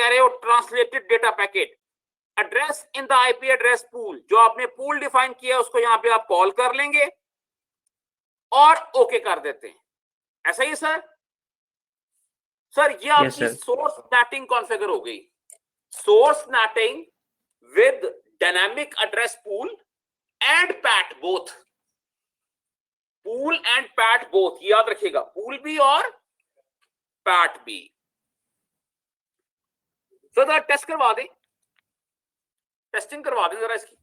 कह रहे हो translated data packet, address in the IP address pool, जो आपने पूल डिफाइन किया उसको यहां पे आप कॉल कर लेंगे और ओके कर देते हैं। ऐसा ही सर? सर ये आपकी सोर्स नेटिंग कॉन्फ़िगर हो गई, source netting with dynamic address pool and PAT both, pool and PAT both, याद रखिएगा, पूल भी और पैट भी। तो जरा टेस्ट करवा दें, टेस्टिंग करवा दें जरा इसकी।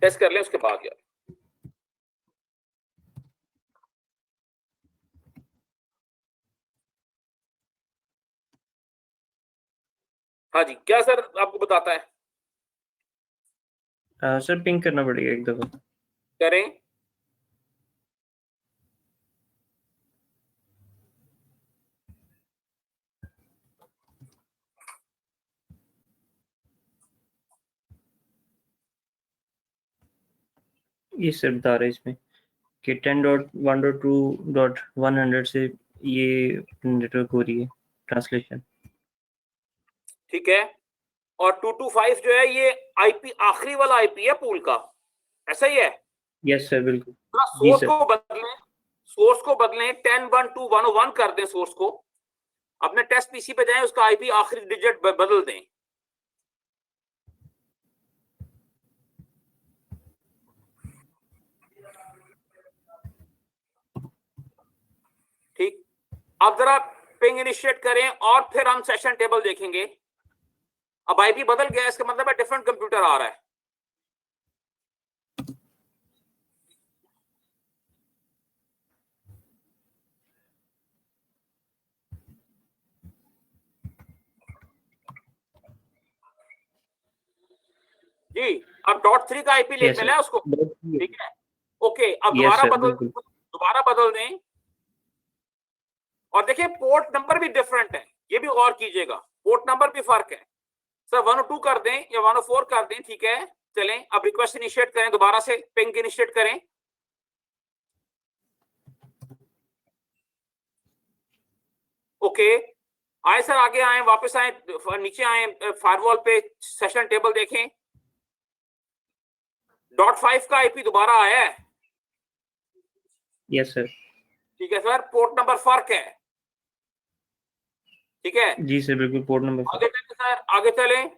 टेस्ट कर लें उसके बाद यार। हाँ जी, क्या सर आपको बताता है? सर पिंग करना पड़ेगा एक दफा। करें। ये सर बता रहे इसमें कि 10.1.2.100 से ये नेटवर्क हो रही है ट्रांसलेशन। ठीक है, और 225 जो है ये आईपी आखिरी वाला आईपी है पूल का, ऐसा ही है? यस सर, बिल्कुल। सोर्स को बदलें, सोर्स को बदलें, 10.1.2.101 कर दें सोर्स को, अपने टेस्ट पीसी पे जाएं, उसका आईपी आखिरी डिजिट बदल दें। ठीक, अब जरा पिंग इनिशिएट करें और फिर हम सेशन टेबल देखेंगे। अब आईपी बदल गया, इसका मतलब है डिफरेंट कंप्यूटर आ रहा है। जी, अब .3 का आईपी लिख मिला है उसको, ठीक है, ओके। अब दोबारा बदल दें और देखिए पोर्ट नंबर भी डिफरेंट है, ये भी गौर कीजिएगा, पोर्ट नंबर भी फर्क है। सर 102 कर दें या 104 कर दें, ठीक है। चलें, अब रिक्वेस्ट इनिशिएट करें, दोबारा से पिंग इनिशिएट करें। ओके, आए सर, आगे आए, वापस आए, नीचे आए, फायरवॉल पे सेशन टेबल देखें। .5 का आईपी दोबारा आया है। Yes sir. ठीक है सर, पोर्ट नंबर फर्क है, ठीक है जी सर, बिल्कुल पोर्ट नंबर। आगे चलें सर, आगे चलें।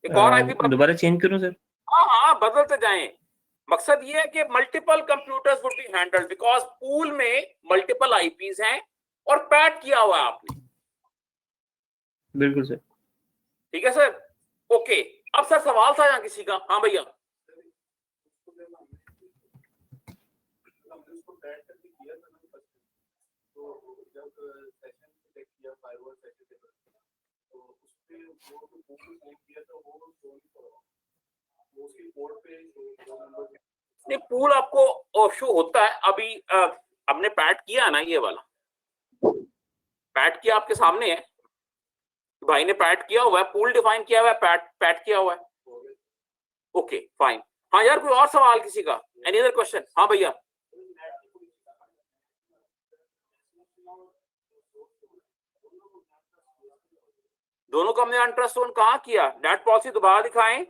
एक और आईपी दोबारा चेंज करूं सर? हाँ हाँ, बदलते जाएं। मकसद ये है कि multiple computers would be handled, because pool में मल्टीपल आईपीज हैं और पैट किया हुआ है आपने। बिल्कुल सर। ठीक है सर, ओके। अब सर सवाल था यहाँ किसी का? हाँ भैया। नहीं, पूल आपको शो होता है अभी, हमने पैट किया ना, ये वाला पैट किया आपके सामने है, भाई ने पैट किया हुआ है, पूल डिफाइन किया हुआ है, पैट किया हुआ है। Okay fine. हाँ यार, कोई और सवाल किसी का? Any other question? हाँ भैया। दोनों को हमने अनट्रस्ट जोन कहाँ किया? नेट पॉलिसी दोबारा दिखाएं।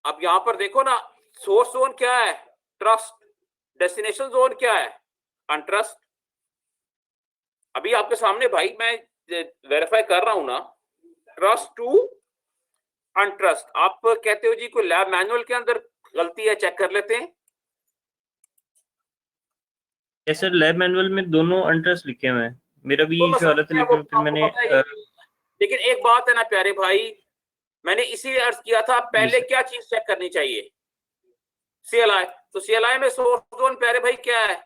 अब यहां पर देखो ना, सोर्स जोन क्या है? ट्रस्ट। डेस्टिनेशन जोन क्या है? अनट्रस्ट। अभी आपके सामने भाई मैं वेरीफाई कर रहा हूं ना, ट्रस्ट टू अनट्रस्ट। आप कहते हो जी कोई लैब मैनुअल के अंदर गलती है, चेक कर लेते हैं। सर लैब मैनुअल में दोनों अनट्रस्ट लिखे हुए हैं, मेरा भी इशू आ रहा था, लेकिन फिर मैंने लेकिन एक बात है ना प्यारे भाई, मैंने इसी अर्ज किया था, पहले क्या चीज चेक करनी चाहिए? सीएलआई। तो सीएलआई में सोर्स जोन प्यारे भाई क्या है?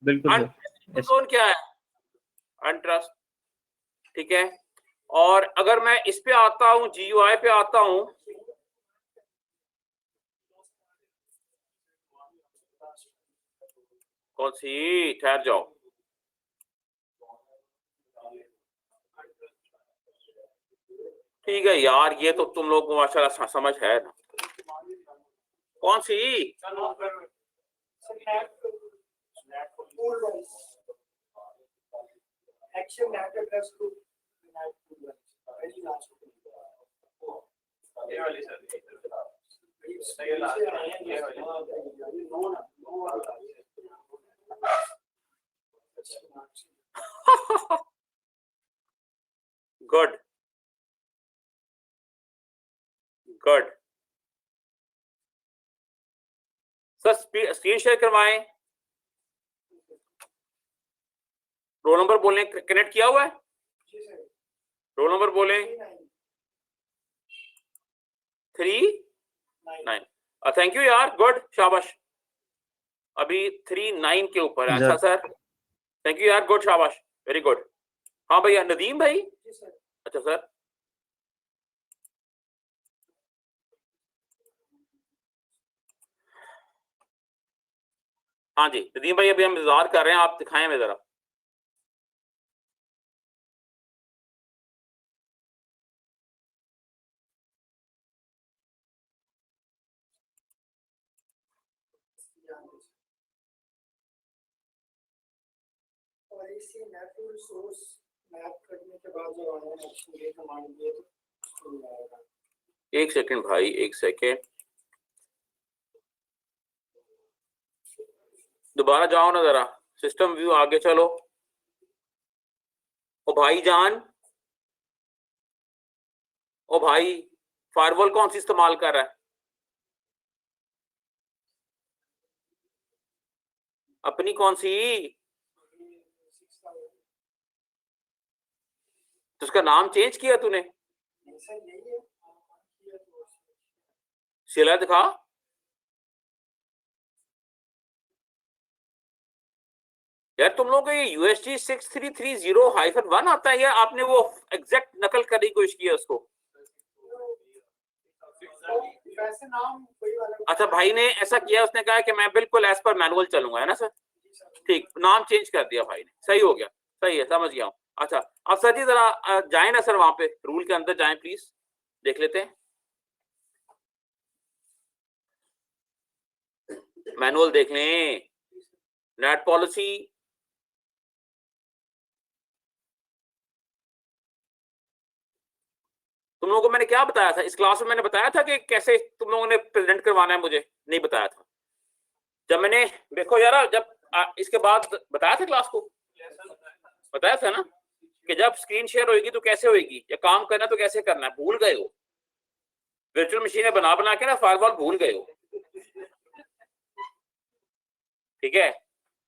बिल्कुल जोन क्या है? अनट्रस्ट। ठीक है, और अगर मैं इस पे आता हूं, जीयूआई पे आता हूं, कौन सी, ठहर जाओ, ठीक है यार, ये तो तुम लोग को माशाल्लाह समझ है ना। कौन सी? Good good sir, screen share करवाएं। रोल नंबर बोलें, कनेक्ट किया हुआ है? रोल नंबर बोलें। 39। थैंक यू यार, गुड, शाबाश। अभी 39 के ऊपर है। अच्छा सर, थैंक यू यार, गुड, शाबाश, वेरी गुड। हाँ भैया, नदीम भाई। अच्छा सर, हाँ जी नदीम भाई, अभी हम इंतजार कर रहे हैं, आप दिखाएं हमें जरा। और इसी नेटवर्क सोर्स मैप करने के बाद जो ऑनलाइन एक्शन ये कमांड दिए तो आएगा। एक सेकंड भाई, एक सेकंड, दोबारा जाओ ना जरा, सिस्टम व्यू, आगे चलो। ओ भाई जान, ओ भाई, फायरवॉल कौन सी इस्तेमाल कर रहा है? अपनी कौन सी? तो उसका नाम चेंज किया तूने? सिला दिखा। यार तुम लोग को ये USG 6330-1 आता है, या आपने वो एग्जैक्ट नकल करने की कोशिश की है उसको? अच्छा, भाई ने ऐसा किया, उसने कहा कि मैं बिल्कुल एज पर मैनुअल चलूंगा, है ना सर? ठीक, नाम चेंज कर दिया भाई ने, सही हो गया, सही है, समझ गया हूँ। अच्छा, अब सर जी जरा जाए ना सर, वहां पे रूल के अंदर जाएं प्लीज, देख लेते हैं मैनुअल, देख लें नेट पॉलिसी। तुम लोगों को मैंने क्या बताया था इस क्लास में? मैंने बताया था कि कैसे तुम लोगों ने प्रेजेंट करवाना है, मुझे नहीं बताया था जब मैंने, देखो यार, जब इसके बाद बताया था क्लास को, बताया था ना कि जब स्क्रीन शेयर होगी तो कैसे होगी, या काम करना तो कैसे करना है, भूल गए हो? वर्चुअल मशीनें बना बना के ना फायरवॉल भूल गए हो। ठीक है,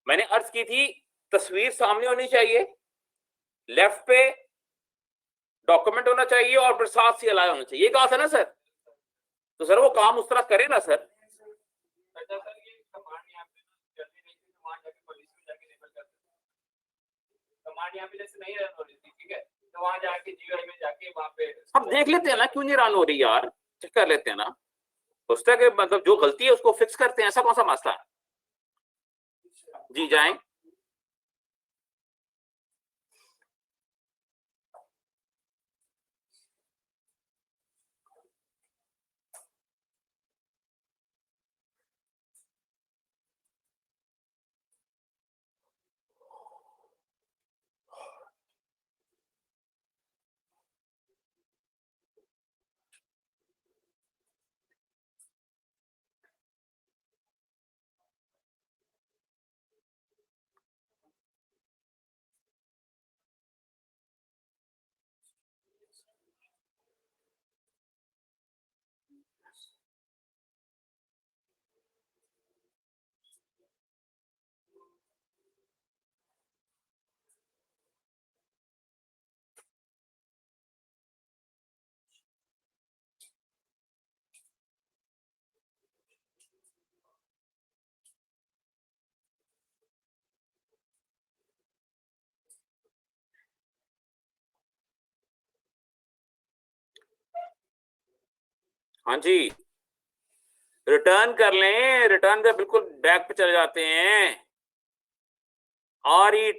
मैंने अर्ज की थी तस्वीर सामने होनी चाहिए, लेफ्ट पे डॉक्यूमेंट होना चाहिए, और फिर साथ CLI होना चाहिए, ये कहा था ना सर? तो सर वो काम उस तरह करे ना सर। हम देख लेते हैं ना क्यों नहीं रन हो रही यार, चेक कर लेते हैं ना, उसका कि मतलब जो गलती है उसको फिक्स करते हैं, ऐसा कौन सा मसला है? जी जाएं। हाँ जी, रिटर्न कर लें, रिटर्न पे बिल्कुल बैक पे चले जाते हैं। RE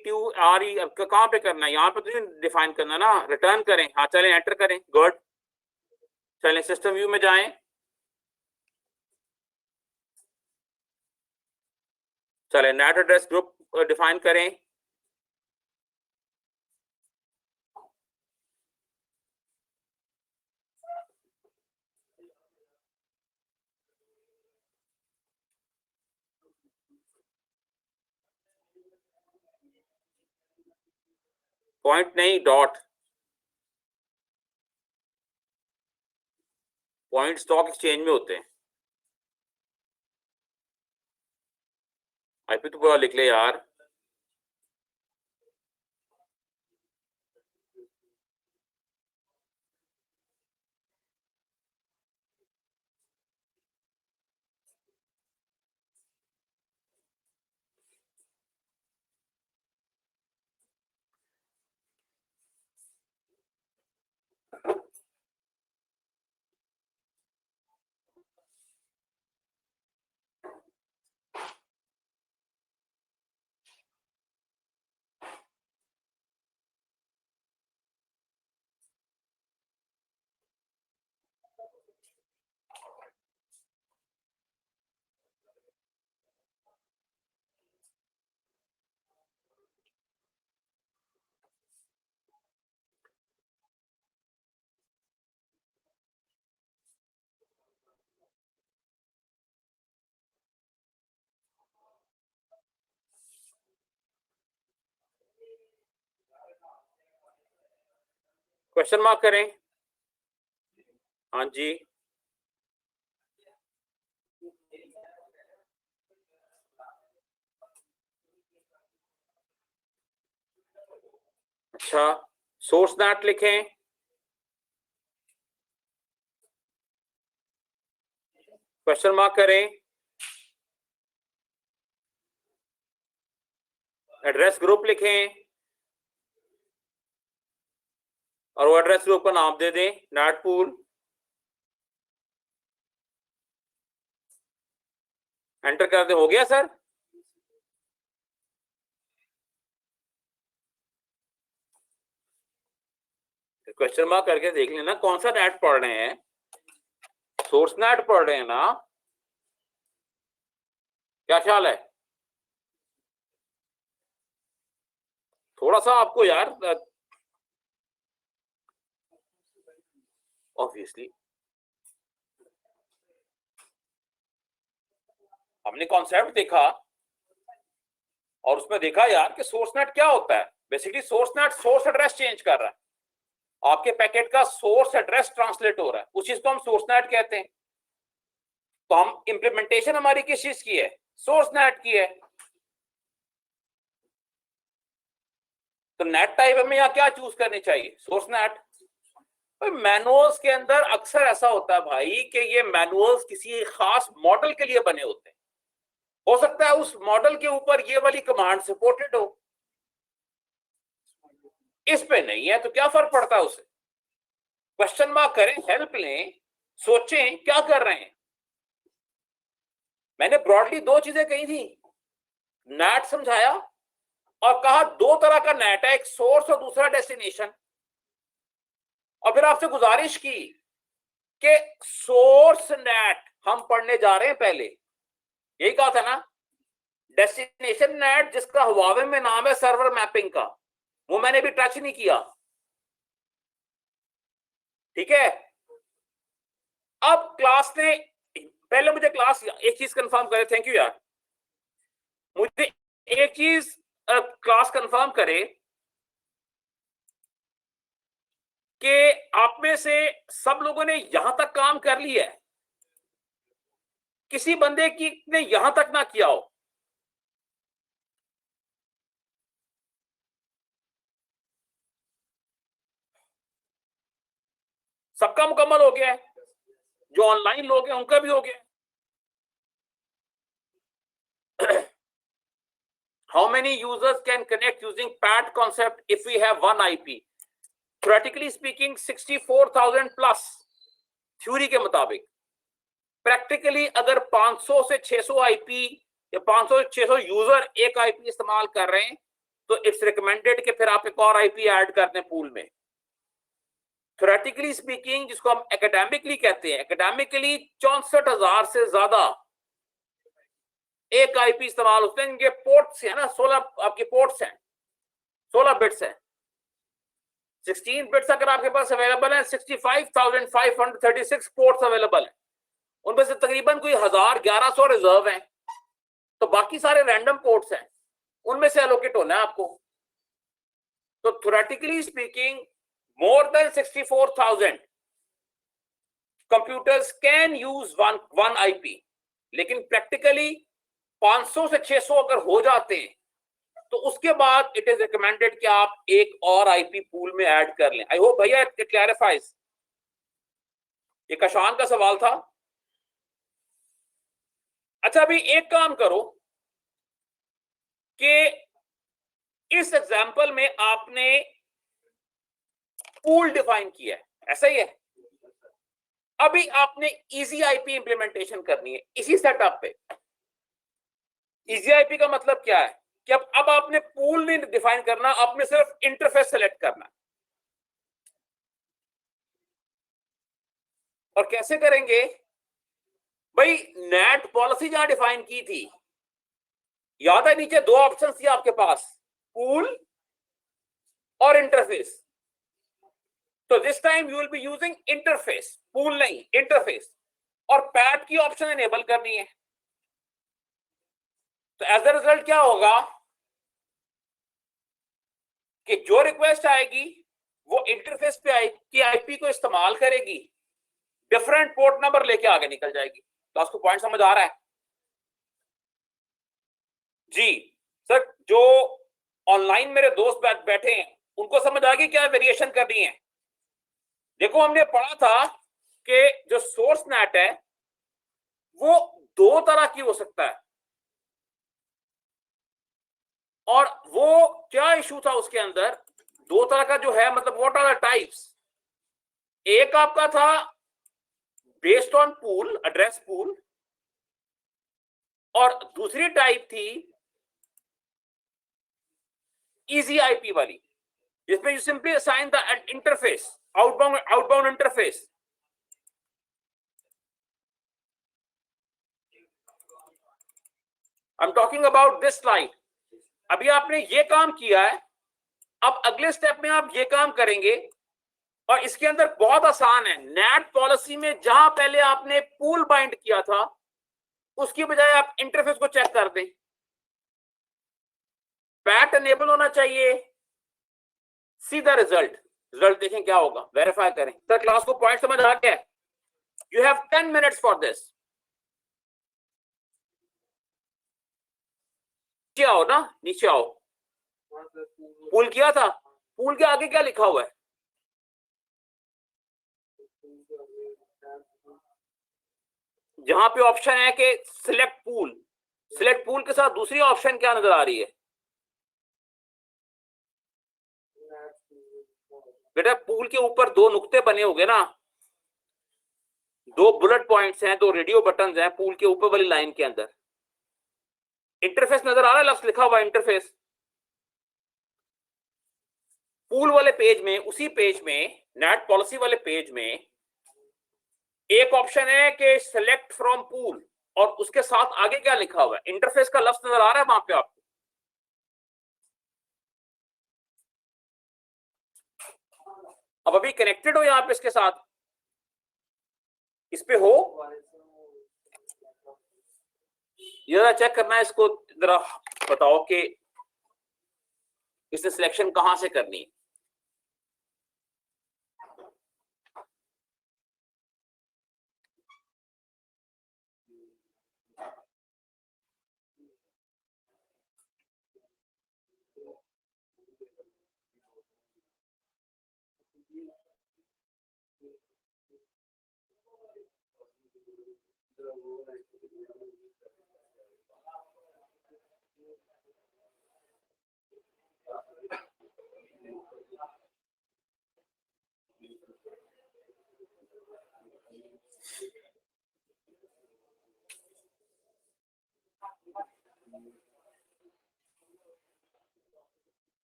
कहाँ पे करना है, यहाँ पे तो डिफाइन करना ना, रिटर्न करें। हाँ चलें, एंटर करें, गुड। चलें सिस्टम व्यू में जाएं, चलें नेट एड्रेस ग्रुप डिफाइन करें। पॉइंट नहीं, डॉट। पॉइंट स्टॉक एक्सचेंज में होते हैं। आईपी तो पूरा लिख ले यार। क्वेश्चन मार्क करें। हाँ जी, अच्छा। सोर्स नेट लिखें, क्वेश्चन मार्क करें, एड्रेस ग्रुप लिखें और वो एड्रेस ग्रुप का नाम दे दें नेट पूल। एंटर कर दें। हो गया सर? क्वेश्चन मार्क करके देख लेना कौन सा नेट पढ़ रहे हैं। सोर्स नेट पढ़ रहे हैं ना? क्या ख्याल है? थोड़ा सा आपको यार, ऑब्वियसली हमने कॉन्सेप्ट देखा और उसमें देखा यार कि सोर्स नेट क्या होता है। Basically source net source address change कर रहा है, आपके पैकेट का सोर्स एड्रेस ट्रांसलेट हो रहा है, उस चीज को हम सोर्स नेट कहते हैं। तो हम इंप्लीमेंटेशन हमारी किस चीज की है? सोर्स नेट की है। तो नेट टाइप हमें यहाँ क्या चूज करनी चाहिए? Source net. मैनुअल्स के अंदर अक्सर ऐसा होता है भाई कि ये मैनुअल्स किसी खास मॉडल के लिए बने होते हैं। हो सकता है उस मॉडल के ऊपर ये वाली कमांड सपोर्टेड हो, इस पे नहीं है, तो क्या फर्क पड़ता है उससे? क्वेश्चन मार्क करें, हेल्प लें, सोचें क्या कर रहे हैं। मैंने ब्रॉडली दो चीजें कही थी, नेट समझाया और कहा दो तरह का नेट है, एक सोर्स और दूसरा डेस्टिनेशन। और फिर आपसे गुजारिश की कि सोर्स नेट हम पढ़ने जा रहे हैं पहले, यही कहा था ना। डेस्टिनेशन नेट जिसका हुआवे में नाम है सर्वर मैपिंग का, वो मैंने भी टच नहीं किया, ठीक है। अब क्लास ने, पहले मुझे क्लास एक चीज कंफर्म करे, थैंक यू यार, मुझे एक चीज क्लास कंफर्म करे कि आप में से सब लोगों ने यहां तक काम कर लिया है, किसी बंदे की ने यहां तक ना किया हो। सबका मुकम्मल हो गया है, जो ऑनलाइन लोग हैं उनका भी हो गया। How many users can connect using PAT concept if we have one IP? Theoretically speaking 64,000 plus theory के मुताबिक। प्रैक्टिकली अगर 500 से 600 आईपी या 500 से 600 यूजर एक आईपी इस्तेमाल कर रहे हैं तो इट्स रिकमेंडेड कि फिर आप एक और आईपी ऐड कर दें पूल में। थ्योरेटिकली स्पीकिंग, जिसको हम एकेडमिकली कहते हैं, एकेडमिकली 64,000 से ज्यादा एक आईपी इस्तेमाल होते हैं। इनके पोर्ट्स है ना, 16 आपके पोर्ट्स हैं, 16 बिट्स हैं। 16 बिट्स अगर आपके पास अवेलेबल है, 65,536 पोर्ट्स अवेलेबल है, उनमें से तकरीबन कोई 1,1100 रिजर्व हैं, तो बाकी सारे रैंडम पोर्ट्स हैं, उनमें से एलोकेट होना है आपको। तो theoretically speaking more than 64,000 computers can use one IP, लेकिन प्रैक्टिकली 500 से 600 अगर हो जाते हैं तो उसके बाद इट इज रिकमेंडेड कि आप एक और आईपी पूल में ऐड कर लें। आई होप भैया इट क्लैरिफाइज। ये कशान का सवाल था। अच्छा, अभी एक काम करो कि इस एग्जांपल में आपने पूल डिफाइन किया है, ऐसा ही है। अभी आपने इजी आईपी इंप्लीमेंटेशन करनी है इसी सेटअप पे। इजी आईपी का मतलब क्या है कि अब आपने पूल नहीं डिफाइन करना, आपने सिर्फ इंटरफेस सेलेक्ट करना। और कैसे करेंगे भाई? नेट पॉलिसी जहां डिफाइन की थी, याद है नीचे दो ऑप्शन थी आपके पास, पूल और इंटरफेस। तो this time you will be using interface, pool नहीं, इंटरफेस। और पैट की ऑप्शन एनेबल करनी है। तो एज अ रिजल्ट क्या होगा कि जो रिक्वेस्ट आएगी वो इंटरफेस पे आईपी आईपी को इस्तेमाल करेगी, डिफरेंट पोर्ट नंबर लेके आगे निकल जाएगी। तो आपको पॉइंट समझ आ रहा है जी? सर, जो ऑनलाइन मेरे दोस्त बैठे हैं उनको समझ आ गई क्या वेरिएशन करनी है? देखो, हमने पढ़ा था कि जो सोर्स नेट है वो दो तरह की हो सकता है, और वो क्या इशू था उसके अंदर? दो तरह का जो है, मतलब व्हाट आर द टाइप्स? एक आपका था based on pool, address pool, और दूसरी टाइप थी इजी आईपी वाली, जिसमें you simply assign the interface, outbound interface. I am talking about this slide. अभी आपने ये काम किया है, अब अगले स्टेप में आप ये काम करेंगे, और इसके अंदर बहुत आसान है। नेट पॉलिसी में जहां पहले आपने पूल बाइंड किया था, उसकी बजाय आप इंटरफेस को चेक कर दें। पैट एनेबल होना चाहिए, सीधा रिजल्ट देखें क्या होगा, वेरीफाई करें। सर, क्लास को पॉइंट समझ आ गया? You have 10 minutes for this. नीचे आओ ना, नीचे आओ। पूल किया था, पूल के आगे क्या लिखा हुआ है? जहां पे ऑप्शन है कि सिलेक्ट पूल, सिलेक्ट पूल के साथ दूसरी ऑप्शन क्या नजर आ रही है बेटा? पूल के ऊपर दो नुक्ते बने होंगे ना, दो बुलेट पॉइंट्स हैं, दो रेडियो बटन्स हैं पूल के ऊपर वाली लाइन के अंदर। इंटरफेस नजर आ रहा है, लफ्ज लिखा हुआ इंटरफेस। पूल वाले पेज में, उसी पेज में, नेट पॉलिसी वाले पेज में एक ऑप्शन है कि सिलेक्ट फ्रॉम पूल, और उसके साथ आगे क्या लिखा हुआ है? इंटरफेस का लफ्ज नजर आ रहा है वहां पे आपको? अब अभी कनेक्टेड हो यहां पे इसके साथ, इस पे हो, जरा चेक करना है इसको, जरा बताओ कि इसने सिलेक्शन कहां से करनी है।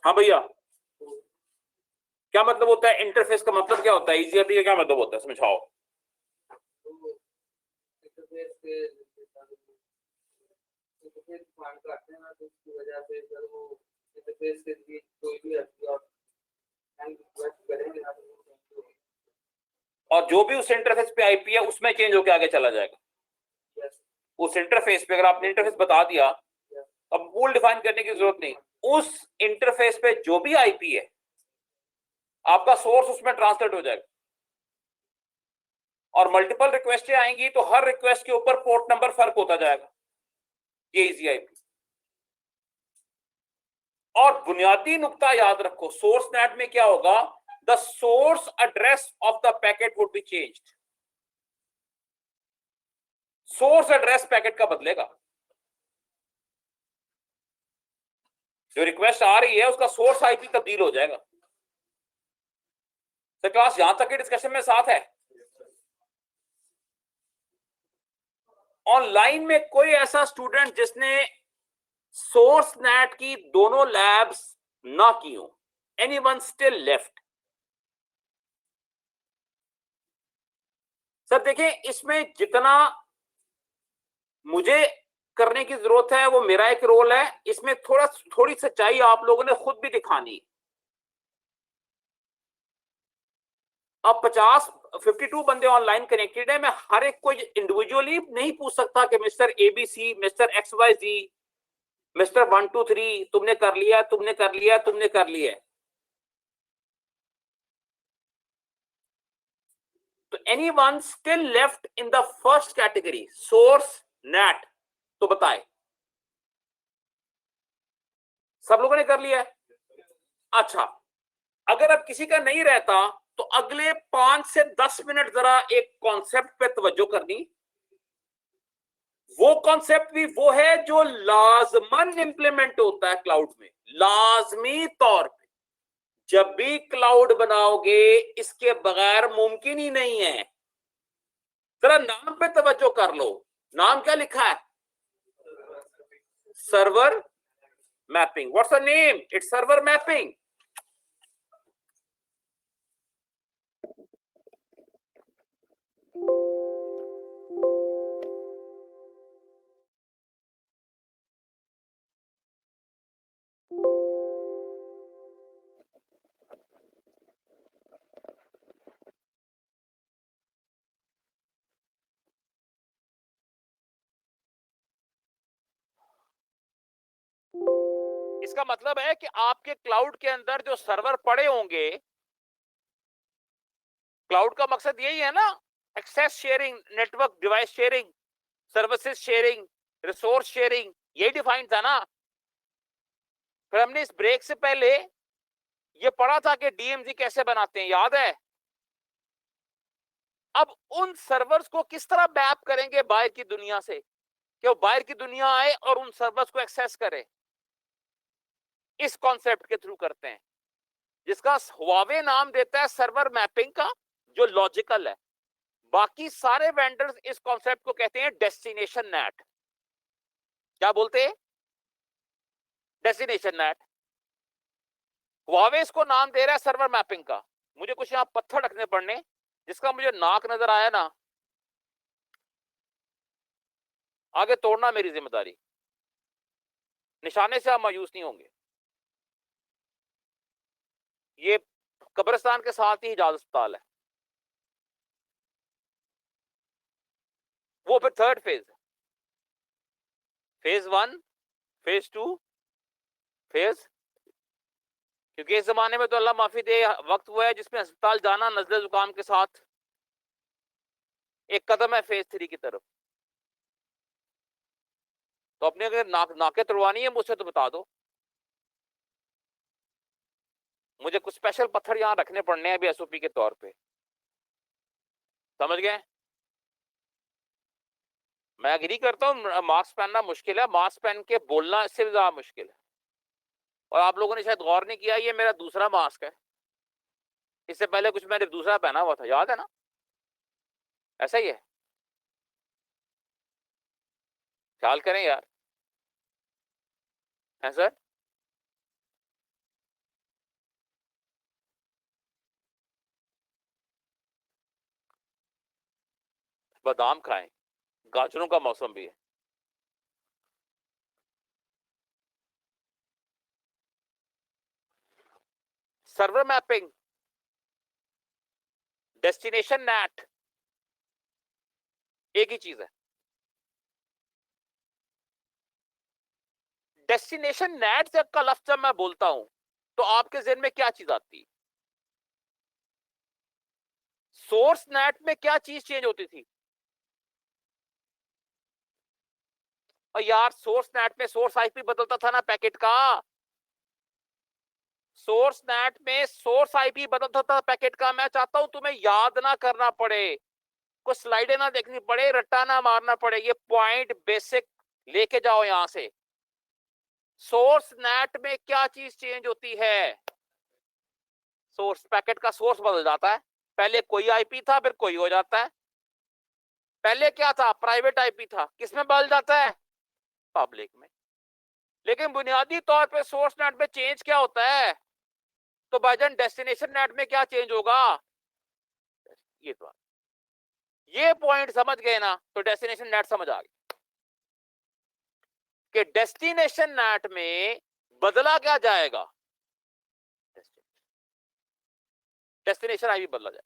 हाँ भैया, क्या मतलब होता है इंटरफेस का? मतलब क्या होता है इजी आईपी का? क्या मतलब होता है, समझाओ। और जो भी उस इंटरफेस पे आईपी है उसमें चेंज होकर आगे चला जाएगा। उस इंटरफेस पे अगर आपने इंटरफेस बता दिया, अब पूल डिफाइन करने की जरूरत नहीं। उस इंटरफेस पे जो भी आईपी है, आपका सोर्स उसमें ट्रांसलेट हो जाएगा। और मल्टीपल रिक्वेस्टें आएंगी तो हर रिक्वेस्ट के ऊपर पोर्ट नंबर फर्क होता जाएगा। ये इजी आईपी। और बुनियादी नुक्ता याद रखो, सोर्स नेट में क्या होगा? The source address of the packet would be changed. Source address packet का बदलेगा। जो रिक्वेस्ट आ रही है उसका सोर्स आईपी तब्दील हो जाएगा। तो क्लास यहां तक के डिस्कशन में साथ है? ऑनलाइन में कोई ऐसा स्टूडेंट जिसने सोर्स नेट की दोनों लैब्स ना की हो? Anyone still left? सर देखिए, इसमें जितना मुझे करने की जरूरत है वो मेरा एक रोल है, इसमें थोड़ी सच्चाई आप लोगों ने खुद भी दिखानी। अब 52 बंदे ऑनलाइन कनेक्टेड है, मैं हर एक को इंडिविजुअली नहीं पूछ सकता कि mister ABC, mister XYZ, mister 1 2 3 तुमने कर लिया, तुमने कर लिया, तुमने कर लिया। तो anyone still left in the first category, source net? तो बताए, सब लोगों ने कर लिया है? अच्छा, अगर अब किसी का नहीं रहता तो अगले 5 से 10 मिनट जरा एक कॉन्सेप्ट पे तवज्जो करनी। वो कॉन्सेप्ट भी वो है जो लाजमन इंप्लीमेंट होता है क्लाउड में, लाजमी तौर पे। जब भी क्लाउड बनाओगे इसके बगैर मुमकिन ही नहीं है। जरा नाम पे तवज्जो कर लो। नाम क्या लिखा है? Server mapping. What's the name? It's server mapping. इसका मतलब है कि आपके क्लाउड के अंदर जो सर्वर पड़े होंगे, क्लाउड का मकसद यही है ना, access sharing, network device sharing, services sharing, resource sharing, ये डिफाइंड था ना। फिर हमने इस ब्रेक से पहले ये पढ़ा था कि डीएमजी कैसे बनाते हैं, याद है? अब उन सर्वर्स को किस तरह मैप करेंगे बाहर की दुनिया से, कि वो बाहर की दुनिया आए और उन सर्वर्स को एक्सेस करे? इस कॉन्सेप्ट के थ्रू करते हैं, जिसका हुआवे नाम देता है सर्वर मैपिंग का, जो लॉजिकल है। बाकी सारे वेंडर्स इस कॉन्सेप्ट को कहते हैं डेस्टिनेशन नेट। क्या बोलते हैं? Destination net. हुआवे इसको नाम दे रहा है सर्वर मैपिंग का। मुझे कुछ यहां पत्थर रखने पड़ने, जिसका मुझे नाक नजर आया ना, आगे तोड़ना मेरी जिम्मेदारी। निशाने से आप मायूस नहीं होंगे। ये कब्रिस्तान के साथ ही हिजाज अस्पताल है। वो फिर third phase, phase 1, phase 2, phase, क्योंकि इस जमाने में तो अल्लाह माफी दे वक्त हुआ है जिसमें अस्पताल जाना नजले जुकाम के साथ एक कदम है फेज 3 की तरफ। तो अपने अगर नाके तोड़वानी है मुझसे तो बता दो, मुझे कुछ स्पेशल पत्थर यहाँ रखने पड़ने हैं अभी एसओपी के तौर पे, समझ गए? मैं एग्री करता हूँ मास्क पहनना मुश्किल है, मास्क पहन के बोलना इससे भी ज्यादा मुश्किल है। और आप लोगों ने शायद गौर नहीं किया, ये मेरा दूसरा मास्क है, इससे पहले कुछ मैंने दूसरा पहना हुआ था, याद है ना? ऐसा ही है, ख्याल करें यार, है सर? बादाम खाएं, गाजरों का मौसम भी है। सर्वर मैपिंग, डेस्टिनेशन नेट, एक ही चीज है। डेस्टिनेशन नेट से का लफ्ज जब मैं बोलता हूं तो आपके ज़हन में क्या चीज आती है? सोर्स नेट में क्या चीज चेंज होती थी? और यार सोर्स नेट में सोर्स आईपी बदलता था ना पैकेट का, सोर्स नेट में सोर्स आईपी बदलता था पैकेट का। मैं चाहता हूं तुम्हें याद ना करना पड़े, कुछ स्लाइडें ना देखनी पड़े, रट्टा ना मारना पड़े, ये पॉइंट बेसिक लेके जाओ यहां से। सोर्स नेट में क्या चीज चेंज होती है? सोर्स, पैकेट का सोर्स बदल जाता है। पहले कोई आईपी था, फिर कोई हो जाता है। पहले क्या था? प्राइवेट आईपी था, किसमें बदल जाता है? पब्लिक में। लेकिन बुनियादी तौर पे सोर्स नेट में चेंज क्या होता है? तो भाईजान डेस्टिनेशन नेट में क्या चेंज होगा? ये तो ये पॉइंट समझ गए ना, तो डेस्टिनेशन नेट समझ आ गया कि डेस्टिनेशन नेट में बदला क्या जाएगा? डेस्टिनेशन आईपी बदला जाए।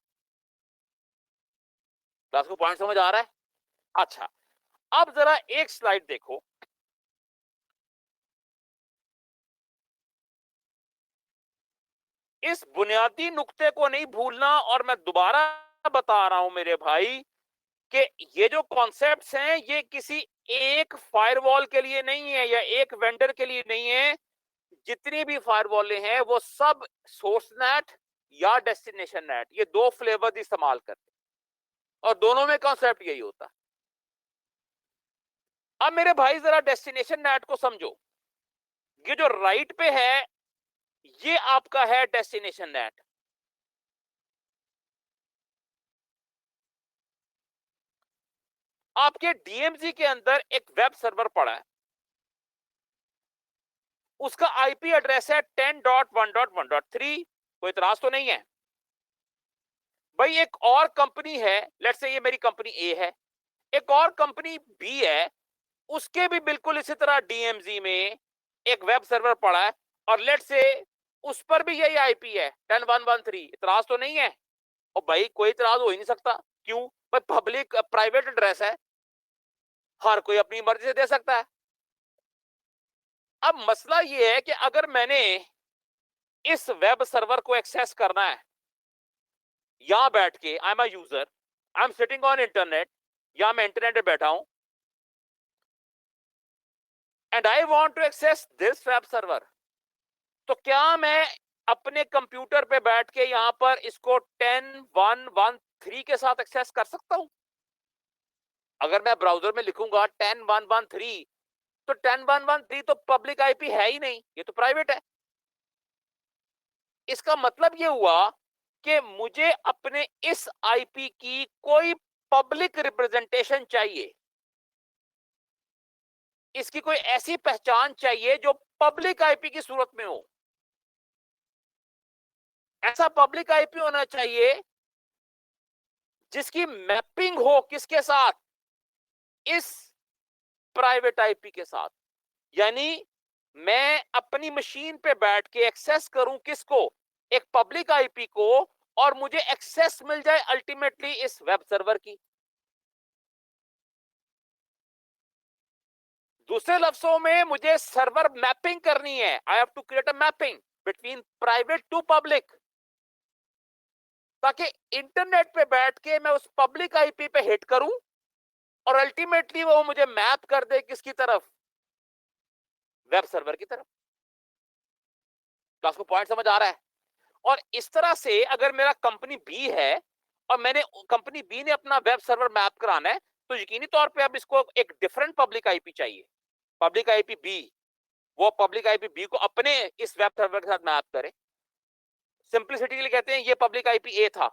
क्लास को पॉइंट समझ आ रहा है? अच्छा, अब जरा एक स्लाइड देखो, इस बुनियादी नुक्ते को नहीं भूलना, और मैं दोबारा बता रहा हूं मेरे भाई कि ये जो कॉन्सेप्ट्स हैं ये किसी एक फायरवॉल के लिए नहीं है या एक वेंडर के लिए नहीं है। जितनी भी फायरवॉलें हैं वो सब सोर्स नेट या डेस्टिनेशन नेट, ये दो फ्लेवर इस्तेमाल करते हैं और दोनों में कॉन्सेप्ट यही होता है। अब मेरे भाई जरा डेस्टिनेशन नेट को समझो, ये जो राइट पे है ये आपका है डेस्टिनेशन नेट। आपके डीएमजी के अंदर एक वेब सर्वर पड़ा है, उसका आईपी एड्रेस है 10.1.1.3। कोई इतराज तो नहीं है भाई? एक और कंपनी है, लेट्स से ये मेरी कंपनी ए है, एक और कंपनी बी है, उसके भी बिल्कुल इसी तरह डीएमजी में एक वेब सर्वर पड़ा है और लेट्स से उस पर भी यही आईपी है 10.1.1.3। इतराज तो नहीं है? और भाई कोई इतराज हो ही नहीं सकता, क्यों भाई? पब्लिक प्राइवेट एड्रेस है, हर कोई अपनी मर्जी से दे सकता है। अब मसला ये है कि अगर मैंने इस वेब सर्वर को एक्सेस करना है यहां बैठ के, I am a user, I am sitting on internet, या मैं इंटरनेट पे बैठा हूं and I want to access this web server, तो क्या मैं अपने कंप्यूटर पे बैठ के यहां पर इसको 10.1.1.3 के साथ एक्सेस कर सकता हूं? अगर मैं ब्राउजर में लिखूंगा 10.1.1.3, तो 10.1.1.3 तो पब्लिक आईपी है ही नहीं, ये तो प्राइवेट है। इसका मतलब ये हुआ कि मुझे अपने इस आईपी की कोई पब्लिक रिप्रेजेंटेशन चाहिए, इसकी कोई ऐसी पहचान चाहिए जो पब्लिक आईपी की सूरत में हो। ऐसा पब्लिक आईपी होना चाहिए जिसकी मैपिंग हो किसके साथ? इस प्राइवेट आईपी के साथ। यानी मैं अपनी मशीन पे बैठ के एक्सेस करूं किसको? एक पब्लिक आईपी को, और मुझे एक्सेस मिल जाए अल्टीमेटली इस वेब सर्वर की। दूसरे लफ्जों में मुझे सर्वर मैपिंग करनी है। I have to create a mapping between private to public, ताकि इंटरनेट पे बैठ के मैं उस पब्लिक आईपी पे हिट करूं और अल्टीमेटली वो मुझे मैप कर दे किसकी तरफ? वेब सर्वर की तरफ। क्लास को पॉइंट समझ आ रहा है? और इस तरह से अगर मेरा कंपनी बी है और मैंने कंपनी बी ने अपना वेब सर्वर मैप कराना है, तो यकीनी तौर पे अब इसको एक डिफरेंट पब्लिक आईपी चाहिए, पब्लिक आईपी बी। वो पब्लिक आईपी बी को अपने इस वेब सर्वर के साथ मैप करे। सिंपलिसिटी के लिए कहते हैं ये पब्लिक आईपी ए था,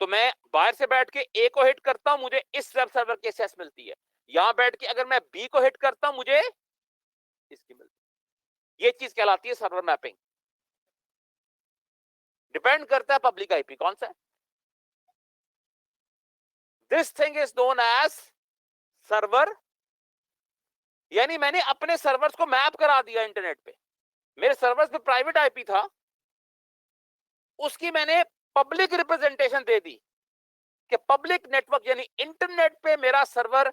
तो मैं बाहर से बैठ के ए को हिट करता हूं, मुझे इस वेब सर्वर की एक्सेस मिलती है। यहां बैठ के अगर मैं बी को हिट करता हूं, मुझे इसकी मिलती है। ये चीज कहलाती है सर्वर मैपिंग। डिपेंड करता है पब्लिक आईपी कौन सा है। This thing is known as server, यानी मैंने अपने सर्वर्स को मैप करा दिया इंटरनेट पे। मेरे सर्वर्स पे प्राइवेट आईपी था, उसकी मैंने पब्लिक रिप्रेजेंटेशन दे दी कि पब्लिक नेटवर्क यानी इंटरनेट पे मेरा सर्वर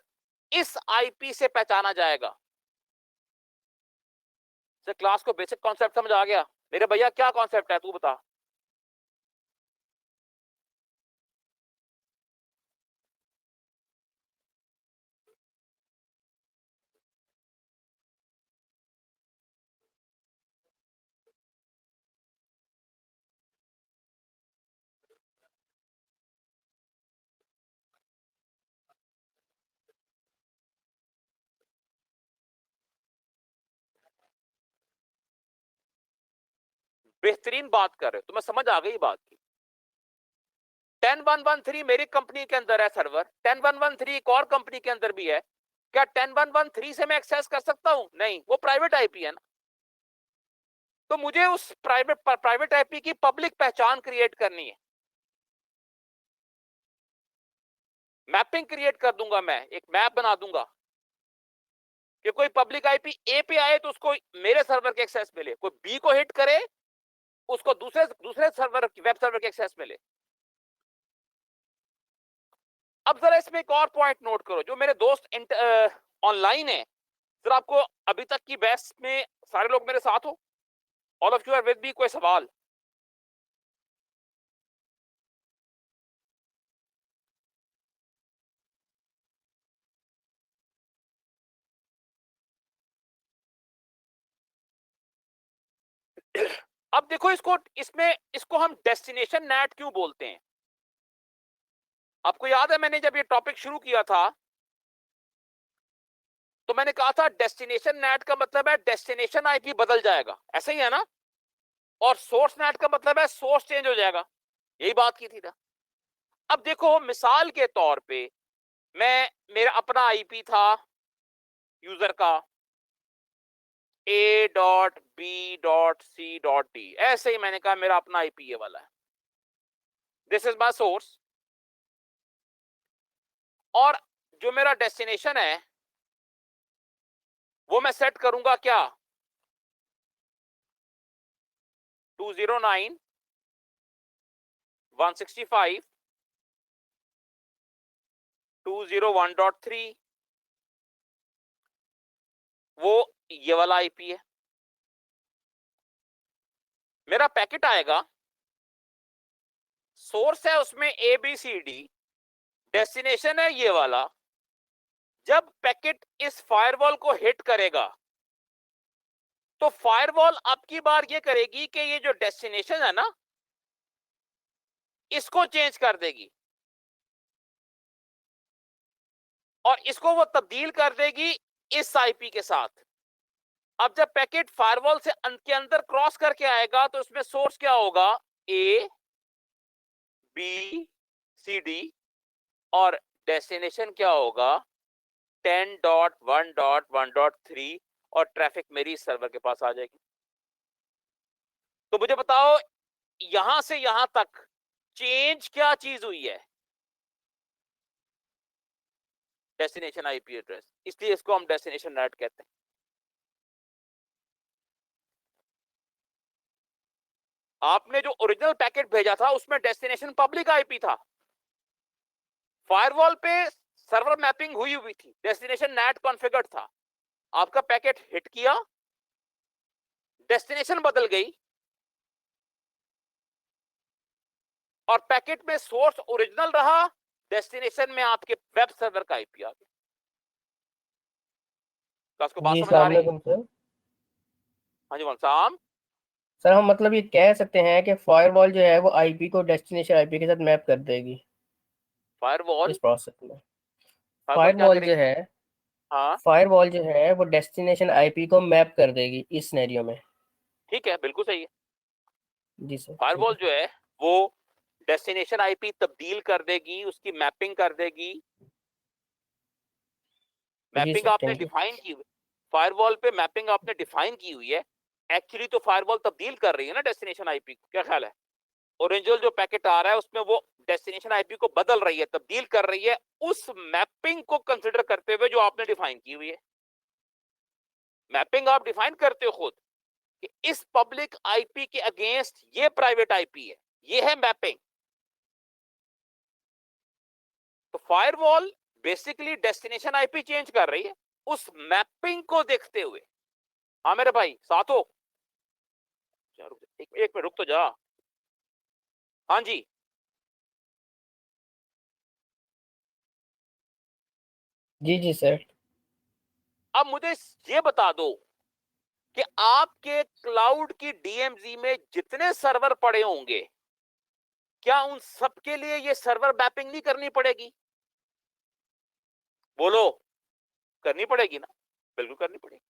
इस आईपी से पहचाना जाएगा। तो क्लास को बेसिक कॉन्सेप्ट समझ आ गया? मेरे भैया क्या कॉन्सेप्ट है तू बता। बेहतरीन बात कर रहे हो, तुम्हें समझ आ गई बात की। 10113 मेरी कंपनी के अंदर है सर्वर, 10113 एक और कंपनी के अंदर भी है। क्या 10113 से मैं एक्सेस कर सकता हूं? नहीं, वो प्राइवेट आईपी है ना। तो मुझे उस प्राइवेट आईपी की पब्लिक पहचान क्रिएट करनी है। मैपिंग क्रिएट कर दूंगा, मैं एक मैप बना दूंगा कि कोई पब्लिक आईपी ए पे आए तो उसको मेरे सर्वर के एक्सेस मिले, कोई बी को हिट करे उसको दूसरे सर्वर वेब सर्वर के एक्सेस मिले। अब जरा इसमें एक और पॉइंट नोट करो, जो मेरे दोस्त ऑनलाइन है, जरा आपको अभी तक की बैच में सारे लोग मेरे साथ हो, all of you are with me, कोई सवाल? अब देखो इसको हम डेस्टिनेशन नेट क्यों बोलते हैं। आपको याद है मैंने जब ये टॉपिक शुरू किया था तो मैंने कहा था डेस्टिनेशन नेट का मतलब है डेस्टिनेशन आईपी बदल जाएगा, ऐसा ही है ना। और सोर्स नेट का मतलब है सोर्स चेंज हो जाएगा, यही बात की थी ना। अब देखो मिसाल के तौर पे मेरा अपना आईपी था यूजर का a.b.c.d, ऐसे ही मैंने कहा मेरा अपना आईपी ये वाला है, दिस इज माय सोर्स। और जो मेरा डेस्टिनेशन है वो मैं सेट करूंगा क्या, 209.165.201.3, वो ये वाला आईपी है। मेरा पैकेट आएगा, सोर्स है उसमें ABCD, डेस्टिनेशन है ये वाला। जब पैकेट इस फायरवॉल को हिट करेगा तो फायरवॉल आपकी बार ये करेगी कि ये जो डेस्टिनेशन है ना इसको चेंज कर देगी और इसको वो तब्दील कर देगी इस आईपी के साथ। अब जब पैकेट फायरवॉल से के अंदर क्रॉस करके आएगा तो उसमें सोर्स क्या होगा, ABCD, और डेस्टिनेशन क्या होगा 10.1.1.3, और ट्रैफिक मेरी सर्वर के पास आ जाएगी। तो मुझे बताओ यहां से यहां तक चेंज क्या चीज हुई है, डेस्टिनेशन आईपी एड्रेस, इसलिए इसको हम डेस्टिनेशन नेट कहते हैं। आपने जो ओरिजिनल पैकेट भेजा था उसमें डेस्टिनेशन पब्लिक आईपी था, फायरवॉल पे सर्वर मैपिंग हुई हुई थी, डेस्टिनेशन नेट कॉन्फ़िगर्ड था। आपका पैकेट हिट किया, डेस्टिनेशन बदल गई और पैकेट में सोर्स ओरिजिनल रहा, डेस्टिनेशन में आपके वेब सर्वर का आईपी आ गया। तो आपको बात समझ आ रही है? हाँ जी, साम। सर हम मतलब ये कह सकते हैं कि फायरवॉल जो है वो आईपी को डेस्टिनेशन आईपी के साथ मैप कर देगी फायरवॉल इस प्रोसेस में। फायरवॉल क्या फायरवॉल जो करेगी? है हाँ फायरवॉल जो है वो डेस्टिनेशन आईपी को मैप कर देगी इस सिनेरियो में। ठीक है, बिल्कुल सही है। जी सर, ठीक फायरवॉल है। जो है वो डेस्टिनेशन आईपी तब्दील कर देगी, उसकी मैपिंग कर देगी। जी मैपिंग सर, आपने थैंक यू। डिफाइन की, फायरवॉल पे मैपिंग आपने डिफाइन की हुई है, एक्चुअली तो फायरवॉल तब्दील कर रही है ना डेस्टिनेशन आईपी को, क्या ख्याल है? ओरिजिनल जो पैकेट आ रहा है उसमें वो डेस्टिनेशन आईपी को बदल रही है, तब्दील कर रही है उस मैपिंग को कंसीडर करते हुए जो आपने डिफाइन की हुई है। मैपिंग आप डिफाइन करते हो खुद कि इस पब्लिक आईपी के अगेंस्ट ये प्राइवेट आईपी है, ये है मैपिंग। तो firewall basically destination IP change कर रही है उस मैपिंग को देखते हुए। हाँ मेरे भाई साथ हो? एक मिनट रुक तो जा। हाँ जी, जी जी सर। अब मुझे ये बता दो कि आपके क्लाउड की डीएमजी में जितने सर्वर पड़े होंगे, क्या उन सबके लिए ये सर्वर मैपिंग नहीं करनी पड़ेगी? बोलो, करनी पड़ेगी ना? बिल्कुल करनी पड़ेगी।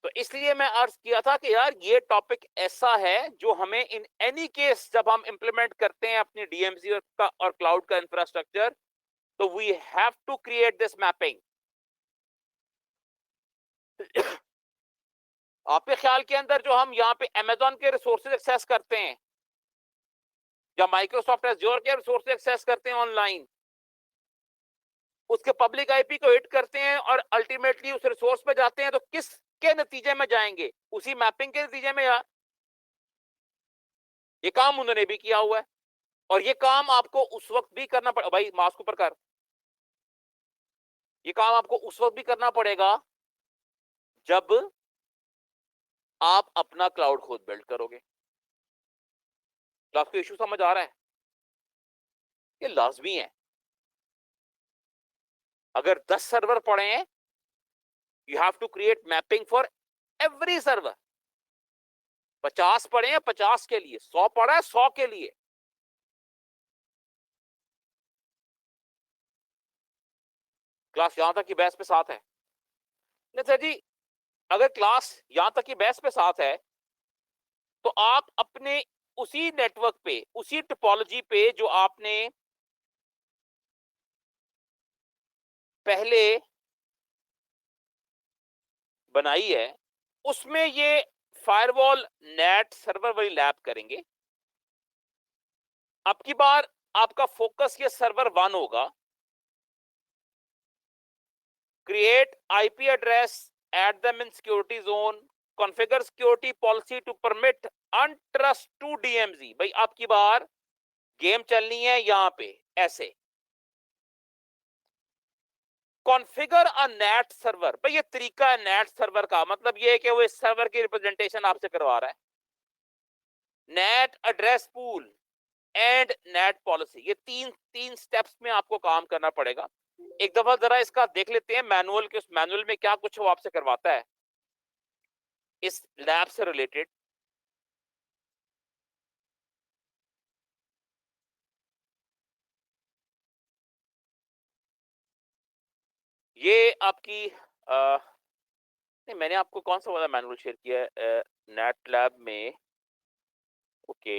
तो इसलिए मैं अर्ज किया था कि यार ये टॉपिक ऐसा है जो हमें इन एनी केस जब हम इंप्लीमेंट करते हैं अपनी डीएमजी और क्लाउड का इंफ्रास्ट्रक्चर, तो we have to create this mapping. आपके ख्याल के अंदर जो हम यहाँ पे अमेजॉन के रिसोर्सेज एक्सेस करते हैं या माइक्रोसॉफ्ट एज़्योर के रिसोर्सेज एक्सेस करते हैं ऑनलाइन, उसके पब्लिक आईपी को हिट करते हैं और अल्टीमेटली उस रिसोर्स पे जाते हैं, तो किस के नतीजे में जाएंगे? उसी मैपिंग के नतीजे में। यार ये काम उन्होंने भी किया हुआ है और ये काम आपको उस वक्त भी करना पड़ेगा। भाई मास्क ऊपर कर। ये काम आपको उस वक्त भी करना पड़ेगा जब आप अपना क्लाउड खुद बिल्ड करोगे। तो आपको इशू समझ आ रहा है? ये लाजमी है। अगर 10 सर्वर पड़े हैं, you have to create mapping for every server. 50 पड़े हैं 50 के लिए, 100 पड़ा है 100 के लिए। क्लास यहां तक की बहस पे साथ है? नहीं सर जी, अगर क्लास यहां तक की बहस पे साथ है तो आप अपने उसी नेटवर्क पे, उसी टोपोलॉजी पे जो आपने पहले बनाई है, उसमें ये फायरवॉल नेट सर्वर वाली लैब करेंगे। अब की बार आपका फोकस ये सर्वर 1 होगा। Create IP address, add them in security zone, configure security policy to permit untrust to DMZ. भाई अब की बार गेम चलनी है यहां पे ऐसे। कॉन्फ़िगर अ नेट सर्वर, भाई ये तरीका है नेट सर्वर का, मतलब ये है कि वो इस सर्वर की रिप्रेजेंटेशन आपसे करवा रहा है। Net address pool and net policy, ये तीन स्टेप्स में आपको काम करना पड़ेगा। एक दफा जरा इसका देख लेते हैं मैनुअल के, उस मैनुअल में क्या कुछ वो आपसे करवाता है इस लैब से रिलेटेड। ये आपकी नहीं, मैंने आपको कौन सा वाला मैनुअल शेयर किया है नेट लैब में? ओके,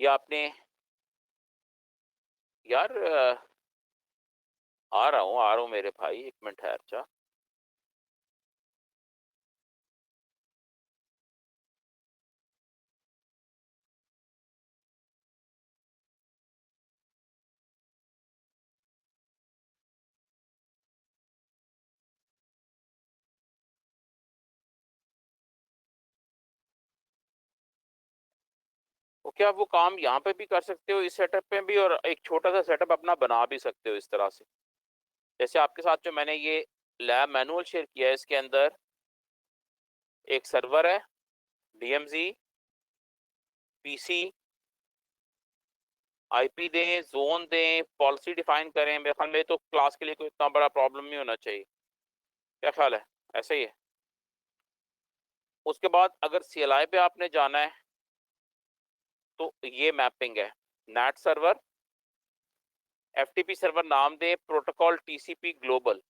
ये आपने यार आ रहा हूँ मेरे भाई, एक मिनट है। अच्छा ओके, आप वो काम यहाँ पे भी कर सकते हो, इस सेटअप पे भी, और एक छोटा सा सेटअप अपना बना भी सकते हो इस तरह से। जैसे आपके साथ जो मैंने ये लैब मैनुअल शेयर किया है, इसके अंदर एक सर्वर है डीएमजी, पीसी, आईपी दें, जोन दें, पॉलिसी डिफाइन करें। मेरे ख्याल में तो क्लास के लिए कोई इतना बड़ा प्रॉब्लम नहीं होना चाहिए, क्या ख्याल है? ऐसे ही है। उसके बाद अगर CLI पे आपने जाना है तो ये मैपिंग है, नेट सर्वर, FTP सर्वर नाम दे, protocol TCP global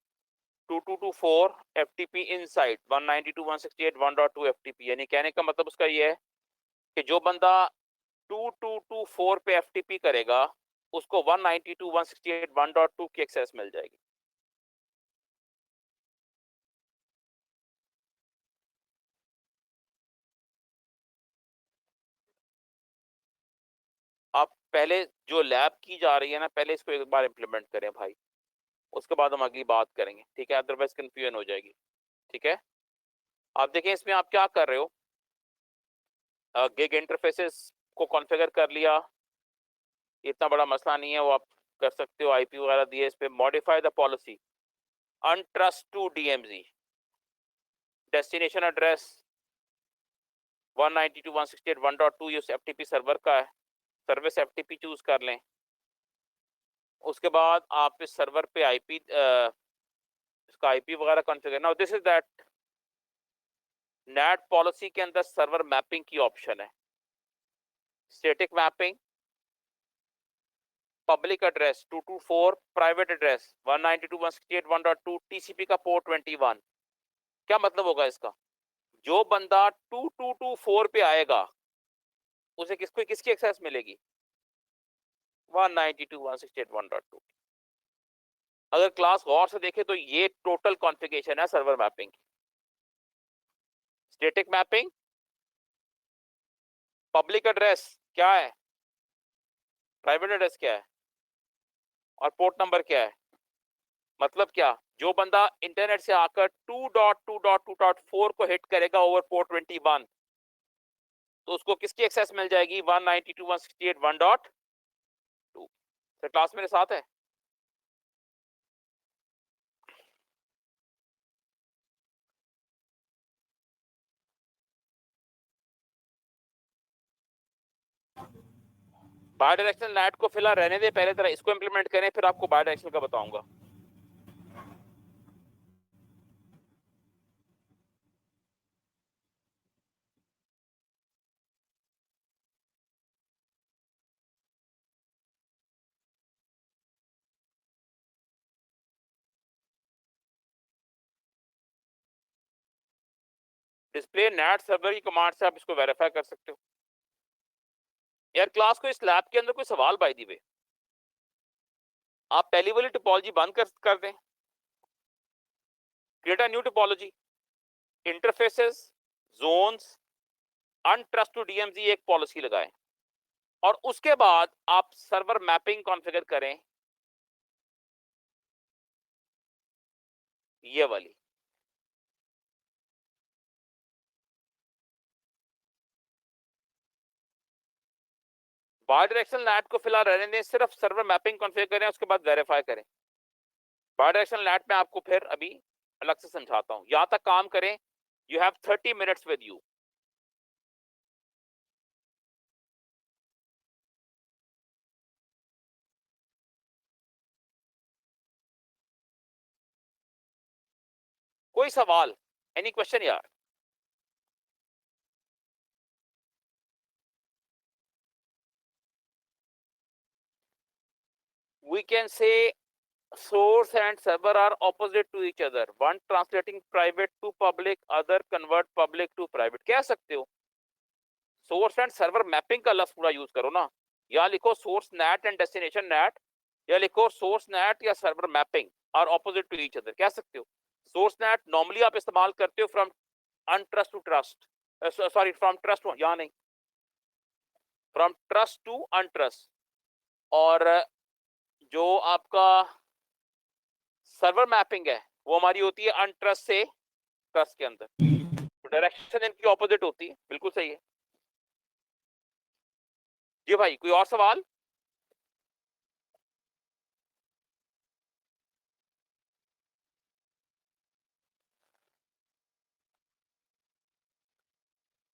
2224 FTP inside 192.168.1.2 FTP। यानी कहने का मतलब उसका ये है कि जो बंदा 2224 पे FTP करेगा उसको 192.168.1.2 की एक्सेस मिल जाएगी। आप पहले जो लैब की जा रही है ना, पहले इसको एक बार इंप्लीमेंट करें भाई, उसके बाद हम अगली बात करेंगे, ठीक है? अदरवाइज कंफ्यूजन हो जाएगी, ठीक है? आप देखें इसमें आप क्या कर रहे हो, गिग इंटरफेसेस को कॉन्फ़िगर कर लिया, इतना बड़ा मसला नहीं है, वो आप कर सकते हो, आईपी वगैरह दिए, इस पे modify the policy, untrust to DMZ, destination address 192.168.1.2 ये FTP सर्वर का है, सर्विस FTP चूज कर लें। उसके बाद आप इस सर्वर पे आईपी इसका आईपी वगैरह configure. Now this is that net policy के अंदर सर्वर मैपिंग की ऑप्शन है, static mapping, public address 224, private address 192.168.1.2, TCP का पोर्ट 21। क्या मतलब होगा इसका? जो बंदा 2224 पे आएगा उसे किसकी एक्सेस मिलेगी? 192.168.1.2। अगर क्लास गौर से देखे तो ये टोटल कॉन्फ़िगरेशन है सर्वर मैपिंग की। स्टैटिक मैपिंग, पब्लिक एड्रेस क्या है, प्राइवेट एड्रेस क्या है, और पोर्ट नंबर क्या है। मतलब क्या? जो बंदा इंटरनेट से आकर 2.2.2.4 को हिट करेगा ओवर पोर्ट 21 तो उसको किसकी एक्सेस मिल जाएगी? 192.168.1.2। सर क्लास मेरे साथ है? बाय डायरेक्शनल नेट को फिलहाल रहने दे, पहले तरह इसको इंप्लीमेंट करें, फिर आपको बाय डायरेक्शनल का बताऊंगा। डिस्प्ले नेट सर्वर की कमांड से आप इसको वेरीफाई कर सकते हो। यार क्लास को इस लैब के अंदर कोई सवाल बाय दी वे, आप पहली वाली टोपोलॉजी बंद कर दें, create a new topology, interfaces, zones, untrust to DMZ एक पॉलिसी लगाएं, और उसके बाद आप सर्वर मैपिंग कॉन्फ़िगर करें, ये वाली। बाय डायरेक्शनल नेट को फिलहाल रहने दें, सिर्फ सर्वर मैपिंग कॉन्फ़िगर करें, उसके बाद वेरीफाई करें। बाय डायरेक्शनल नेट में आपको फिर अभी अलग से समझाता हूं, यहां तक काम करें। You have 30 minutes with you. कोई सवाल, एनी क्वेश्चन यार? We can say source and server are opposite to each other, one translating private to public, other convert public to private। कह सकते हो सोर्स एंड सर्वर मैपिंग का लफ्ज पूरा use करो ना, या लिखो source net and destination net, या लिखो सोर्स नेट या server mapping are opposite to each other, कह सकते हो। सोर्स नेट नॉर्मली आप इस्तेमाल करते हो from untrust to trust, sorry from trust, यहाँ नहीं, फ्रॉम ट्रस्ट टू अनट्रस्ट। और जो आपका सर्वर मैपिंग है वो हमारी होती है अनट्रस्ट से ट्रस्ट के अंदर, तो डायरेक्शन इनकी ऑपोजिट होती है। बिल्कुल सही है जी भाई। कोई और सवाल?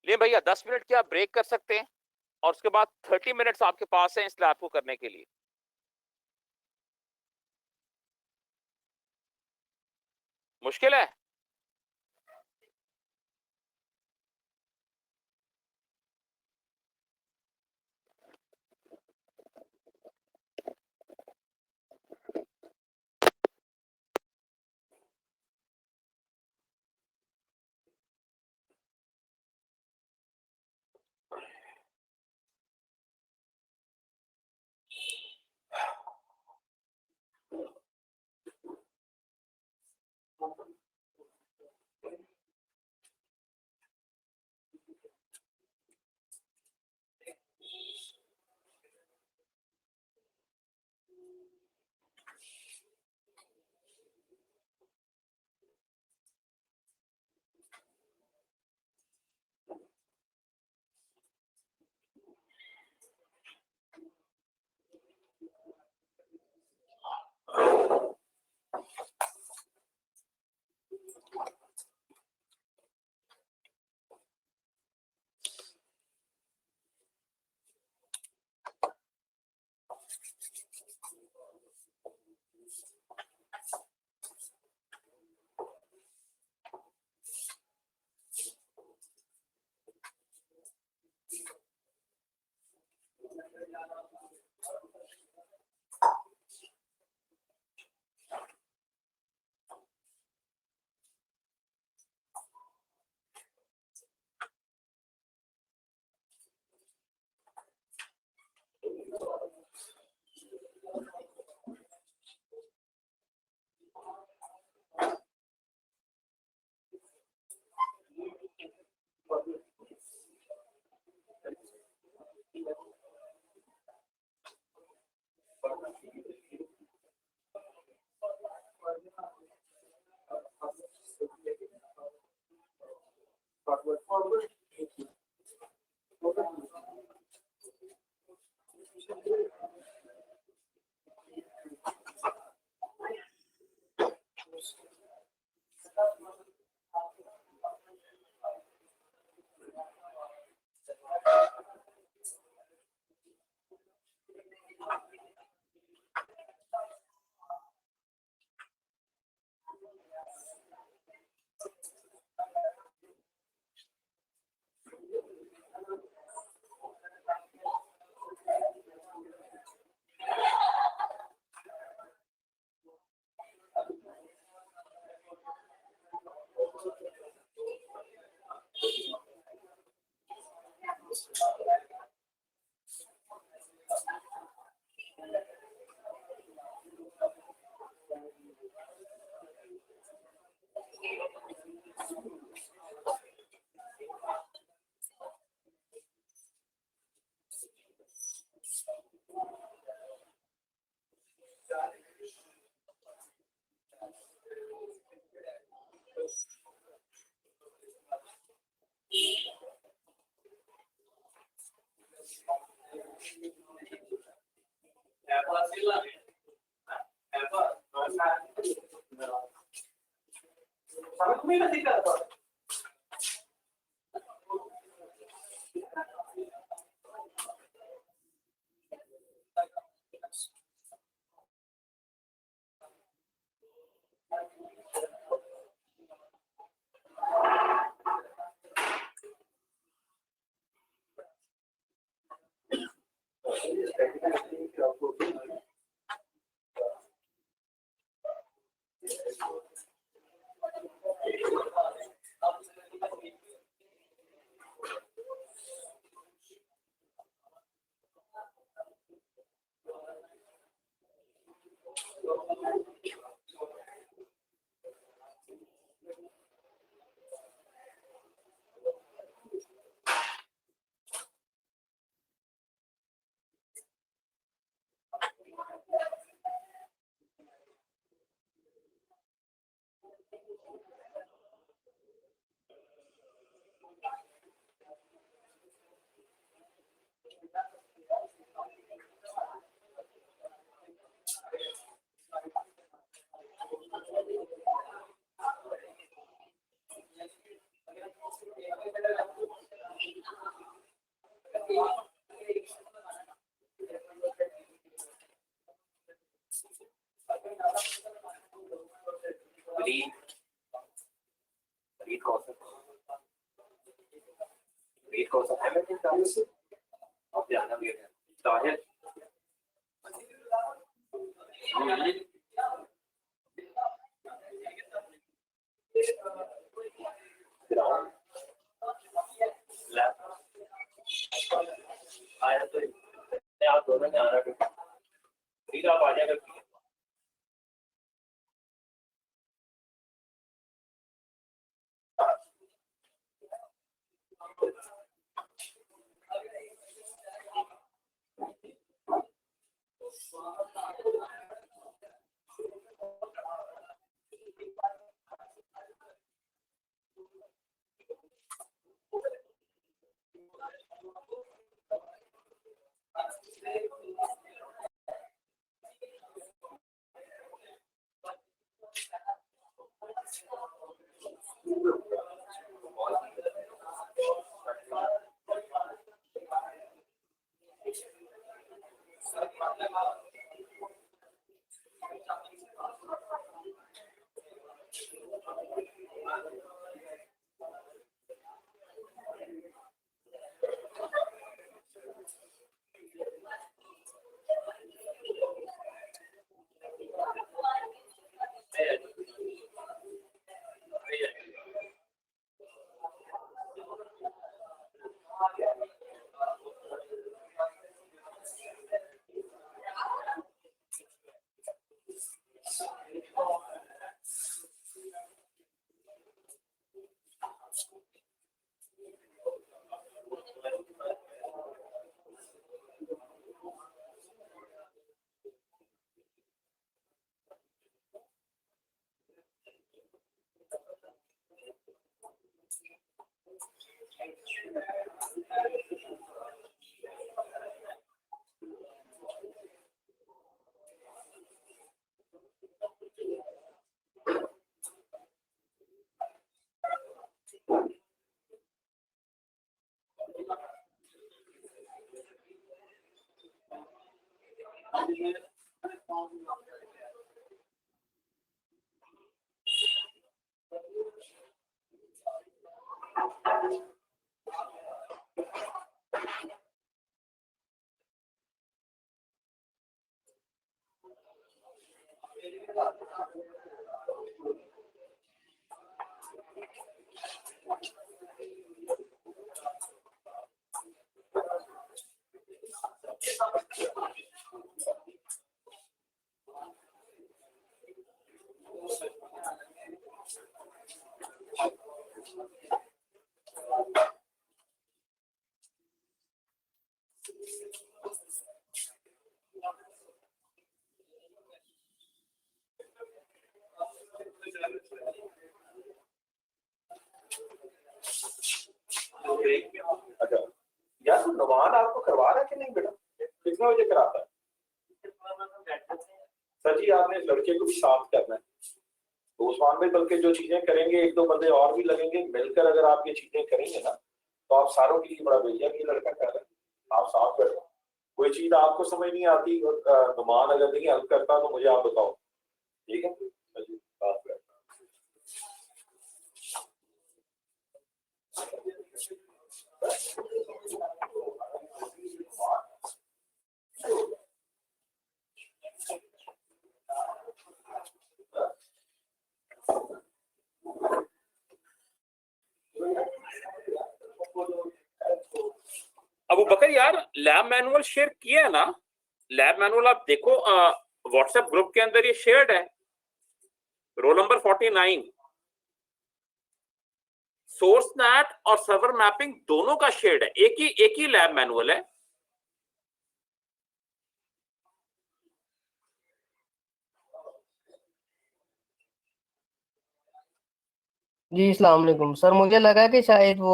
ले भैया 10 मिनट क्या ब्रेक कर सकते हैं? और उसके बाद 30 मिनट्स आपके पास है इस लैब को करने के लिए। मुश्किल है? आप दोनों ने आना फिर आप आ जाएगा। अच्छा यार, तो नुमान आपको करवा रहा है कि नहीं बेटा? कितने बजे कराता है? सर जी, आपने इस लड़के को भी साथ करना है। तो उस्मान भाई, बल्कि जो चीजें करेंगे, एक दो बंदे और भी लगेंगे, मिलकर अगर आप ये चीजें करेंगे ना, तो आप सारों के लिए बड़ा बढ़िया ये लड़का कर रहा है। आप साथ करें, कोई चीज आपको समझ नहीं आती, नुमान अगर नहीं हेल्प करता तो मुझे आप बताओ, ठीक है? जी, बात करें। अबू बकर यार, लैब मैनुअल शेयर किया है ना? लैब मैनुअल आप देखो, व्हाट्सएप ग्रुप के अंदर ये शेयर्ड है, रोल नंबर 49। सोर्स नैट और सर्वर मैपिंग दोनों का शेयर्ड है, एक ही लैब मैनुअल है। जी अस्सलाम वालेकुम सर, मुझे लगा कि शायद वो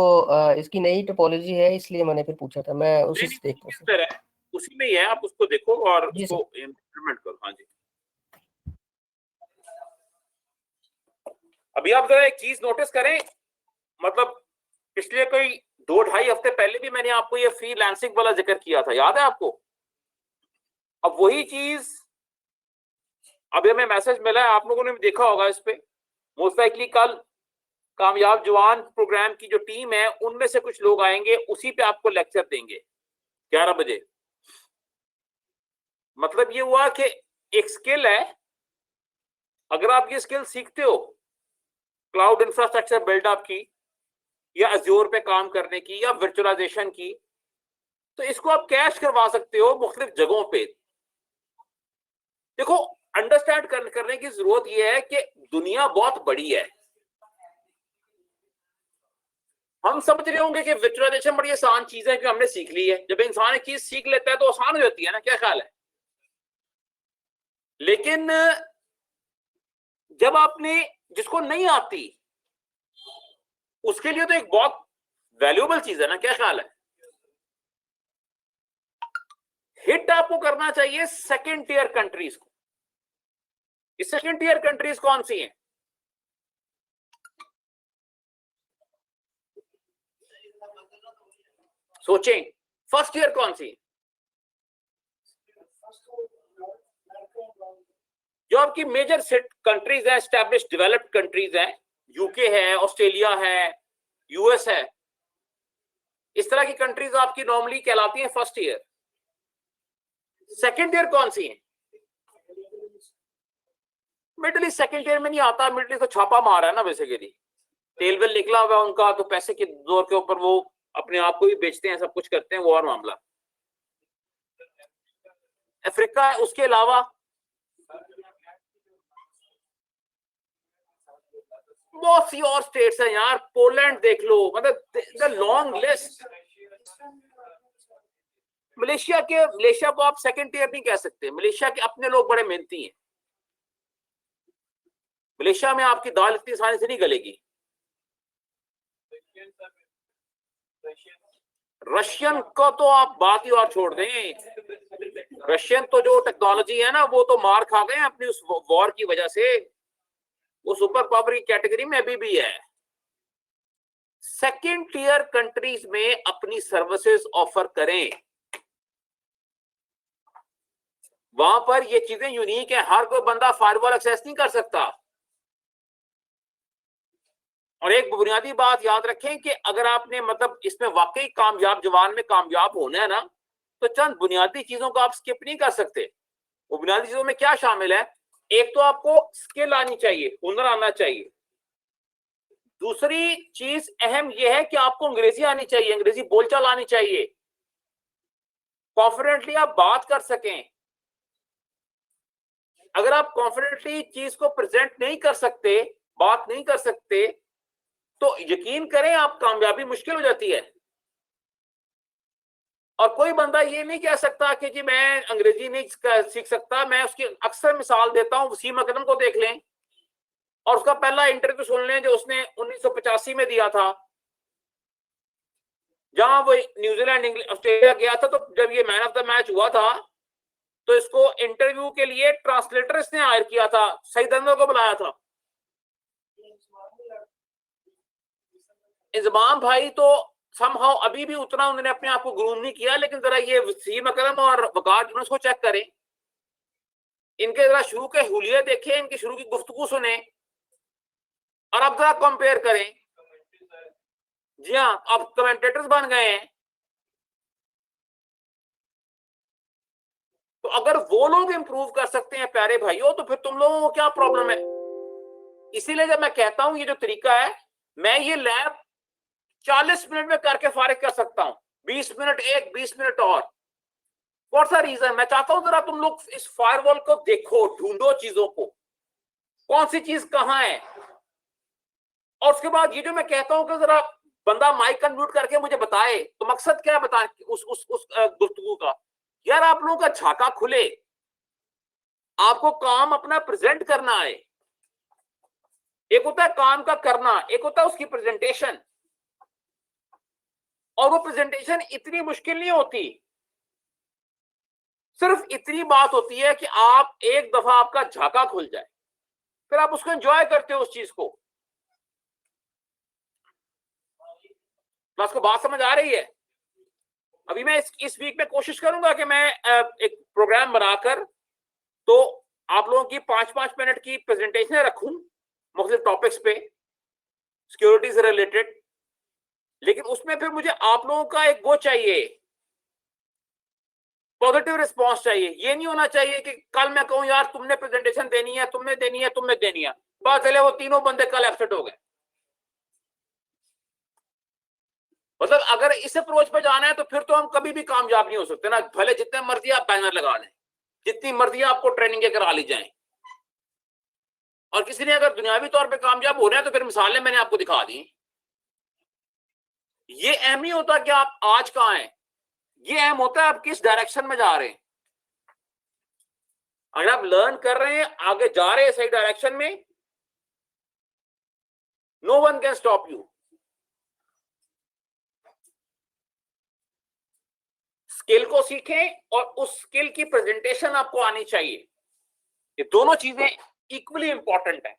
इसकी नई टोपोलॉजी है, इसलिए मैंने फिर पूछा था। मैं उसी से देखता हूँ सर। है, उसी में ही है, आप उसको देखो और जी उसको इंप्लीमेंट करो। हाँ जी। अभी आप जरा एक चीज नोटिस करें, मतलब पिछले कोई 2-2.5 हफ्ते पहले भी मैंने आपको ये फ्रीलांसिंग वाला जिक्र किया था, याद है आपको? अब वही चीज अभी हमें मैसेज मिला है, आप लोगों ने भी देखा होगा इस पे। मोस्ट लाइकली कल कामयाब जवान प्रोग्राम की जो टीम है उनमें से कुछ लोग आएंगे, उसी पे आपको लेक्चर देंगे 11 बजे। मतलब ये हुआ कि एक स्किल है, अगर आप ये स्किल सीखते हो क्लाउड इंफ्रास्ट्रक्चर बिल्डअप की या अज्योर पे काम करने की या वर्चुअलाइजेशन की, तो इसको आप कैश करवा सकते हो मुख्तलिफ जगहों पे। देखो, अंडरस्टैंड करने की जरूरत यह है कि दुनिया बहुत बड़ी है। हम समझ रहे होंगे कि वर्चुअलाइजेशन बड़ी आसान चीज है कि हमने सीख ली है। जब इंसान एक चीज सीख लेता है तो आसान हो जाती है ना, क्या ख्याल है? लेकिन जब आपने जिसको नहीं आती उसके लिए तो एक बहुत वैल्यूएबल चीज है ना, क्या ख्याल है? हिट आपको करना चाहिए सेकंड टियर कंट्रीज को। इस सेकंड टियर कंट्रीज कौन सी हैं? सोचें, फर्स्ट ईयर कौन सी? जो आपकी मेजर कंट्रीज है, एस्टैब्लिश डेवलप्ड कंट्रीज हैं, यूके है, ऑस्ट्रेलिया है, यूएस है, इस तरह की कंट्रीज आपकी नॉर्मली कहलाती हैं फर्स्ट ईयर। सेकंड ईयर कौन सी है? मिडिल ईस्ट सेकंड ईयर में नहीं आता। मिडिल ईस्ट तो छापा मारा है ना बेसिकली, तेल वेल निकला हुआ उनका, तो पैसे के जोर के ऊपर वो अपने आप को भी बेचते हैं, सब कुछ करते हैं, वो और मामला। अफ्रीका है, उसके अलावा बहुत सी और स्टेट्स हैं यार, पोलैंड देख लो, मतलब द लॉन्ग लिस्ट। मलेशिया को आप सेकंड टियर नहीं कह सकते। मलेशिया के अपने लोग बड़े मेहनती हैं। मलेशिया में आपकी दाल इतनी आसानी से नहीं गलेगी। रशियन को तो आप बात ही और छोड़ दें। रशियन तो जो टेक्नोलॉजी है ना, वो तो मार खा गए अपनी उस वॉर की वजह से। वो सुपर पावर की कैटेगरी में अभी भी है। सेकंड टियर कंट्रीज में अपनी सर्विसेज ऑफर करें, वहां पर ये चीजें यूनिक है। हर कोई बंदा फायरवॉल एक्सेस नहीं कर सकता। और एक बुनियादी बात याद रखें कि अगर आपने मतलब इसमें वाकई कामयाब जवान में कामयाब होना है ना, तो चंद बुनियादी चीजों को आप स्किप नहीं कर सकते। वो बुनियादी चीजों में क्या शामिल है? एक तो आपको स्किल आनी चाहिए, हुनर आना चाहिए। दूसरी चीज अहम यह है कि आपको अंग्रेजी आनी चाहिए, अंग्रेजी बोलचाल आनी चाहिए, कॉन्फिडेंटली आप बात कर सकें। अगर आप कॉन्फिडेंटली चीज को प्रेजेंट नहीं कर सकते, बात नहीं कर सकते, तो यकीन करें आप कामयाबी मुश्किल हो जाती है। और कोई बंदा ये नहीं कह सकता कि जी मैं अंग्रेजी नहीं सीख सकता। मैं उसकी अक्सर मिसाल देता हूं, वसीम अकरम को देख लें और उसका पहला इंटरव्यू सुन लें जो उसने 1985 में दिया था, जहां वो न्यूजीलैंड ऑस्ट्रेलिया गया था। तो जब ये मैन ऑफ द मैच हुआ था तो इसको इंटरव्यू के लिए ट्रांसलेटर इसने हायर किया था, सईद अनवर को बुलाया था। इंजमाम भाई तो समहाउ अभी भी उतना उन्होंने अपने आप को ग्रूम नहीं किया, लेकिन जरा ये वसीम अकरम और वकार यूनुस को चेक करें, इनके जरा शुरू के हुलिये देखें, इनकी शुरू की गुफ्तगू सुने और अब जरा कंपेयर करें। जी हाँ, अब कमेंटेटर्स बन गए हैं। तो अगर वो लोग इंप्रूव कर सकते हैं प्यारे भाइयों, तो फिर तुम लोगों को क्या प्रॉब्लम है? इसीलिए जब मैं कहता हूं ये जो तरीका है, मैं ये लैब 40 मिनट में करके फारिग कर सकता हूं, 20 मिनट एक, 20 मिनट और। What's the reason? मैं चाहता हूं जरा तुम लोग इस फायरवॉल को देखो, ढूंढो चीजों को, कौन सी चीज कहां है। और उसके बाद ये जो मैं कहता हूं कि जरा बंदा माइक अनम्यूट करके मुझे बताए, तो मकसद क्या बताए उस गुफ्तगू का? यार आप लोगों का झाका खुले, आपको काम अपना प्रेजेंट करना है। एक होता है काम का करना, एक होता है उसकी प्रेजेंटेशन। और वो प्रेजेंटेशन इतनी मुश्किल नहीं होती, सिर्फ इतनी बात होती है कि आप एक दफा आपका झाका खुल जाए, फिर आप उसको एंजॉय करते हो उस चीज को। आपको बात समझ आ रही है? अभी मैं इस वीक में कोशिश करूंगा कि मैं एक प्रोग्राम बनाकर तो आप लोगों की 5-5 मिनट की प्रेजेंटेशन रखूं मुख्तलिफ टॉपिक्स पे, सिक्योरिटी से रिलेटेड, लेकिन उसमें फिर मुझे आप लोगों का एक वो चाहिए, पॉजिटिव रिस्पांस चाहिए। ये नहीं होना चाहिए कि कल मैं कहूं यार तुमने प्रेजेंटेशन देनी है, तुमने देनी है, तुमने देनी है, पता चले वो तीनों बंदे कल एब्सेंट हो गए। मतलब अगर इस अप्रोच पे जाना है तो फिर तो हम कभी भी कामयाब नहीं हो सकते ना, भले जितने मर्जी आप बैनर लगा लें, जितनी मर्जी आपको ट्रेनिंग करा ली जाए। और किसी ने अगर दुनियावी तौर पे कामयाब हो रहे हैं तो फिर मिसालें मैंने आपको दिखा दी। ये अहम नहीं होता कि आप आज कहां हैं, ये अहम होता है आप किस डायरेक्शन में जा रहे हैं। अगर आप लर्न कर रहे हैं, आगे जा रहे हैं सही डायरेक्शन में, no one can stop you. Skill को सीखें और उस स्किल की प्रेजेंटेशन आपको आनी चाहिए। ये दोनों चीजें इक्वली इंपॉर्टेंट है,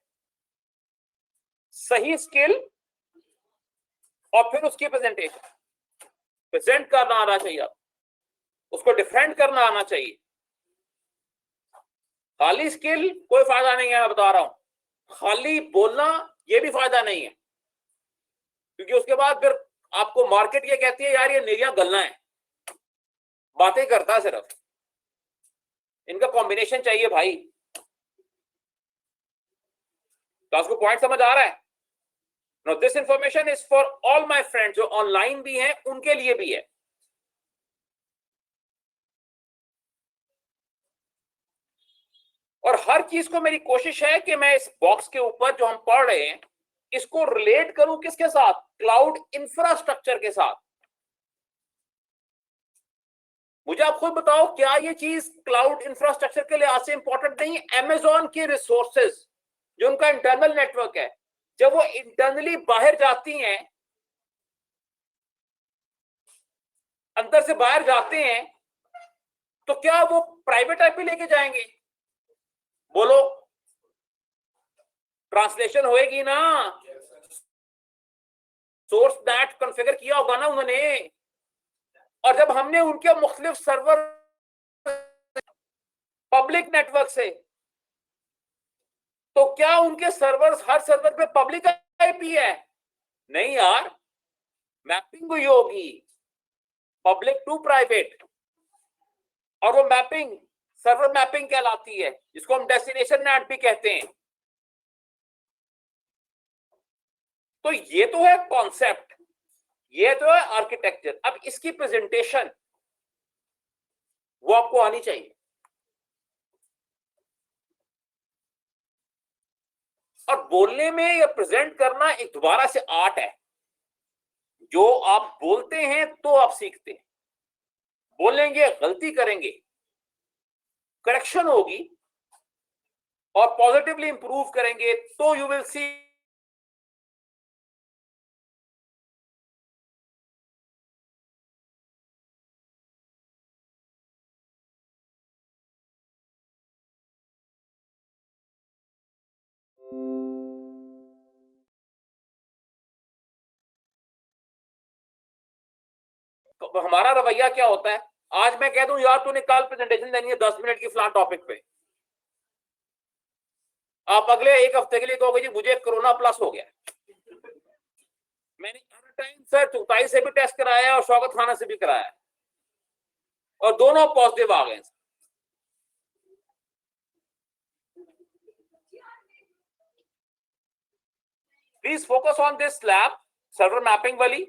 सही स्किल और फिर उसकी प्रेजेंटेशन। प्रेजेंट करना आना चाहिए, उसको डिफेंड करना आना चाहिए। खाली स्किल कोई फायदा नहीं है, मैं बता रहा हूं। खाली बोलना ये भी फायदा नहीं है, क्योंकि उसके बाद फिर आपको मार्केट ये कहती है यार ये निरिया गलना है, बातें करता है सिर्फ। इनका कॉम्बिनेशन चाहिए भाई। तो आपको पॉइंट समझ आ रहा है? Now this information is for all my friends जो ऑनलाइन भी हैं, उनके लिए भी है। और हर चीज को मेरी कोशिश है कि मैं इस बॉक्स के ऊपर जो हम पढ़ रहे हैं इसको रिलेट करूं किसके साथ? क्लाउड इंफ्रास्ट्रक्चर के साथ। मुझे आप खुद बताओ, क्या ये चीज क्लाउड इंफ्रास्ट्रक्चर के लिहाज से इंपॉर्टेंट नहीं है? अमेजॉन की रिसोर्सेज जो उनका इंटरनल नेटवर्क है, जब वो इंटरनली बाहर जाती हैं, अंदर से बाहर जाते हैं, तो क्या वो प्राइवेट आईपी लेके जाएंगे? बोलो, ट्रांसलेशन होएगी ना, सोर्स दैट कॉन्फ़िगर किया होगा ना उन्होंने। और जब हमने उनके मुख्तलिफ सर्वर पब्लिक नेटवर्क से, तो क्या उनके सर्वर्स हर सर्वर पे पब्लिक आईपी है? नहीं यार, मैपिंग हुई होगी पब्लिक टू प्राइवेट, और वो मैपिंग सर्वर मैपिंग कहलाती है, जिसको हम डेस्टिनेशन नेट भी कहते हैं। तो ये तो है कॉन्सेप्ट, ये तो है आर्किटेक्चर। अब इसकी प्रेजेंटेशन वो आपको आनी चाहिए। और बोलने में या प्रेजेंट करना एक दोबारा से आर्ट है। जो आप बोलते हैं तो आप सीखते हैं, बोलेंगे, गलती करेंगे, करेक्शन होगी और पॉजिटिवली इंप्रूव करेंगे तो यू विल सी। तो हमारा रवैया क्या होता है? आज मैं कह दूं यार तूने कल प्रेजेंटेशन देनी है 10 मिनट की फलान टॉपिक पे, आप अगले एक हफ्ते के लिए कहोगे जी मुझे कोरोना प्लस हो गया। मैंने हर टाइम सर चुगताई से भी टेस्ट कराया और शौकत खाना से भी कराया और दोनों पॉजिटिव आ गए। Please focus on this lab server mapping वाली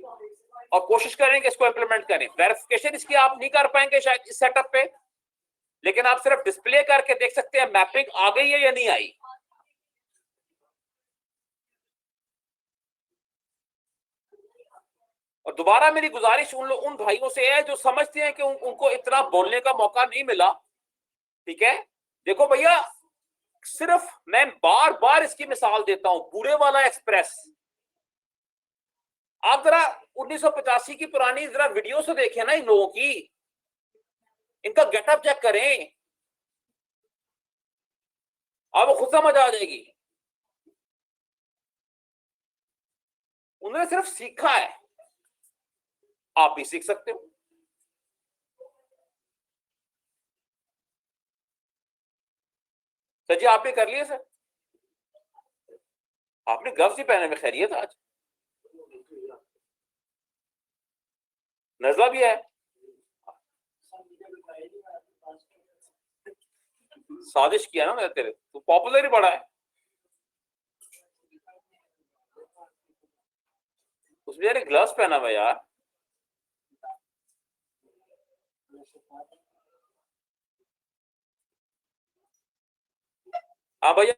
और कोशिश करें कि इसको इंप्लीमेंट करें। वेरिफिकेशन इसकी आप नहीं कर पाएंगे शायद इस सेटअप पे, लेकिन आप सिर्फ डिस्प्ले करके देख सकते हैं मैपिंग आ गई है या नहीं आई। और दोबारा मेरी गुजारिश उन भाइयों से है जो समझते हैं कि उनको इतना बोलने का मौका नहीं मिला। ठीक है, देखो भैया, सिर्फ मैं बार बार इसकी मिसाल देता हूं, बूढ़े वाला एक्सप्रेस। आप जरा 1985 की पुरानी जरा वीडियो से देखें ना इन लोगों की, इनका गेटअप चेक करें, आपको खुद समझ आ जाएगी। उन्होंने सिर्फ सीखा है, आप भी सीख सकते हो। सर जी आपने कर लिया? सर आपने ग्लव्स ही पहने में खैरियत आज? नजला भी है, साजिश किया ना मैंने तेरे, तू पॉपुलर ही बड़ा है, उसमें यार ग्लव्स पहना हुआ यार। हाँ भैया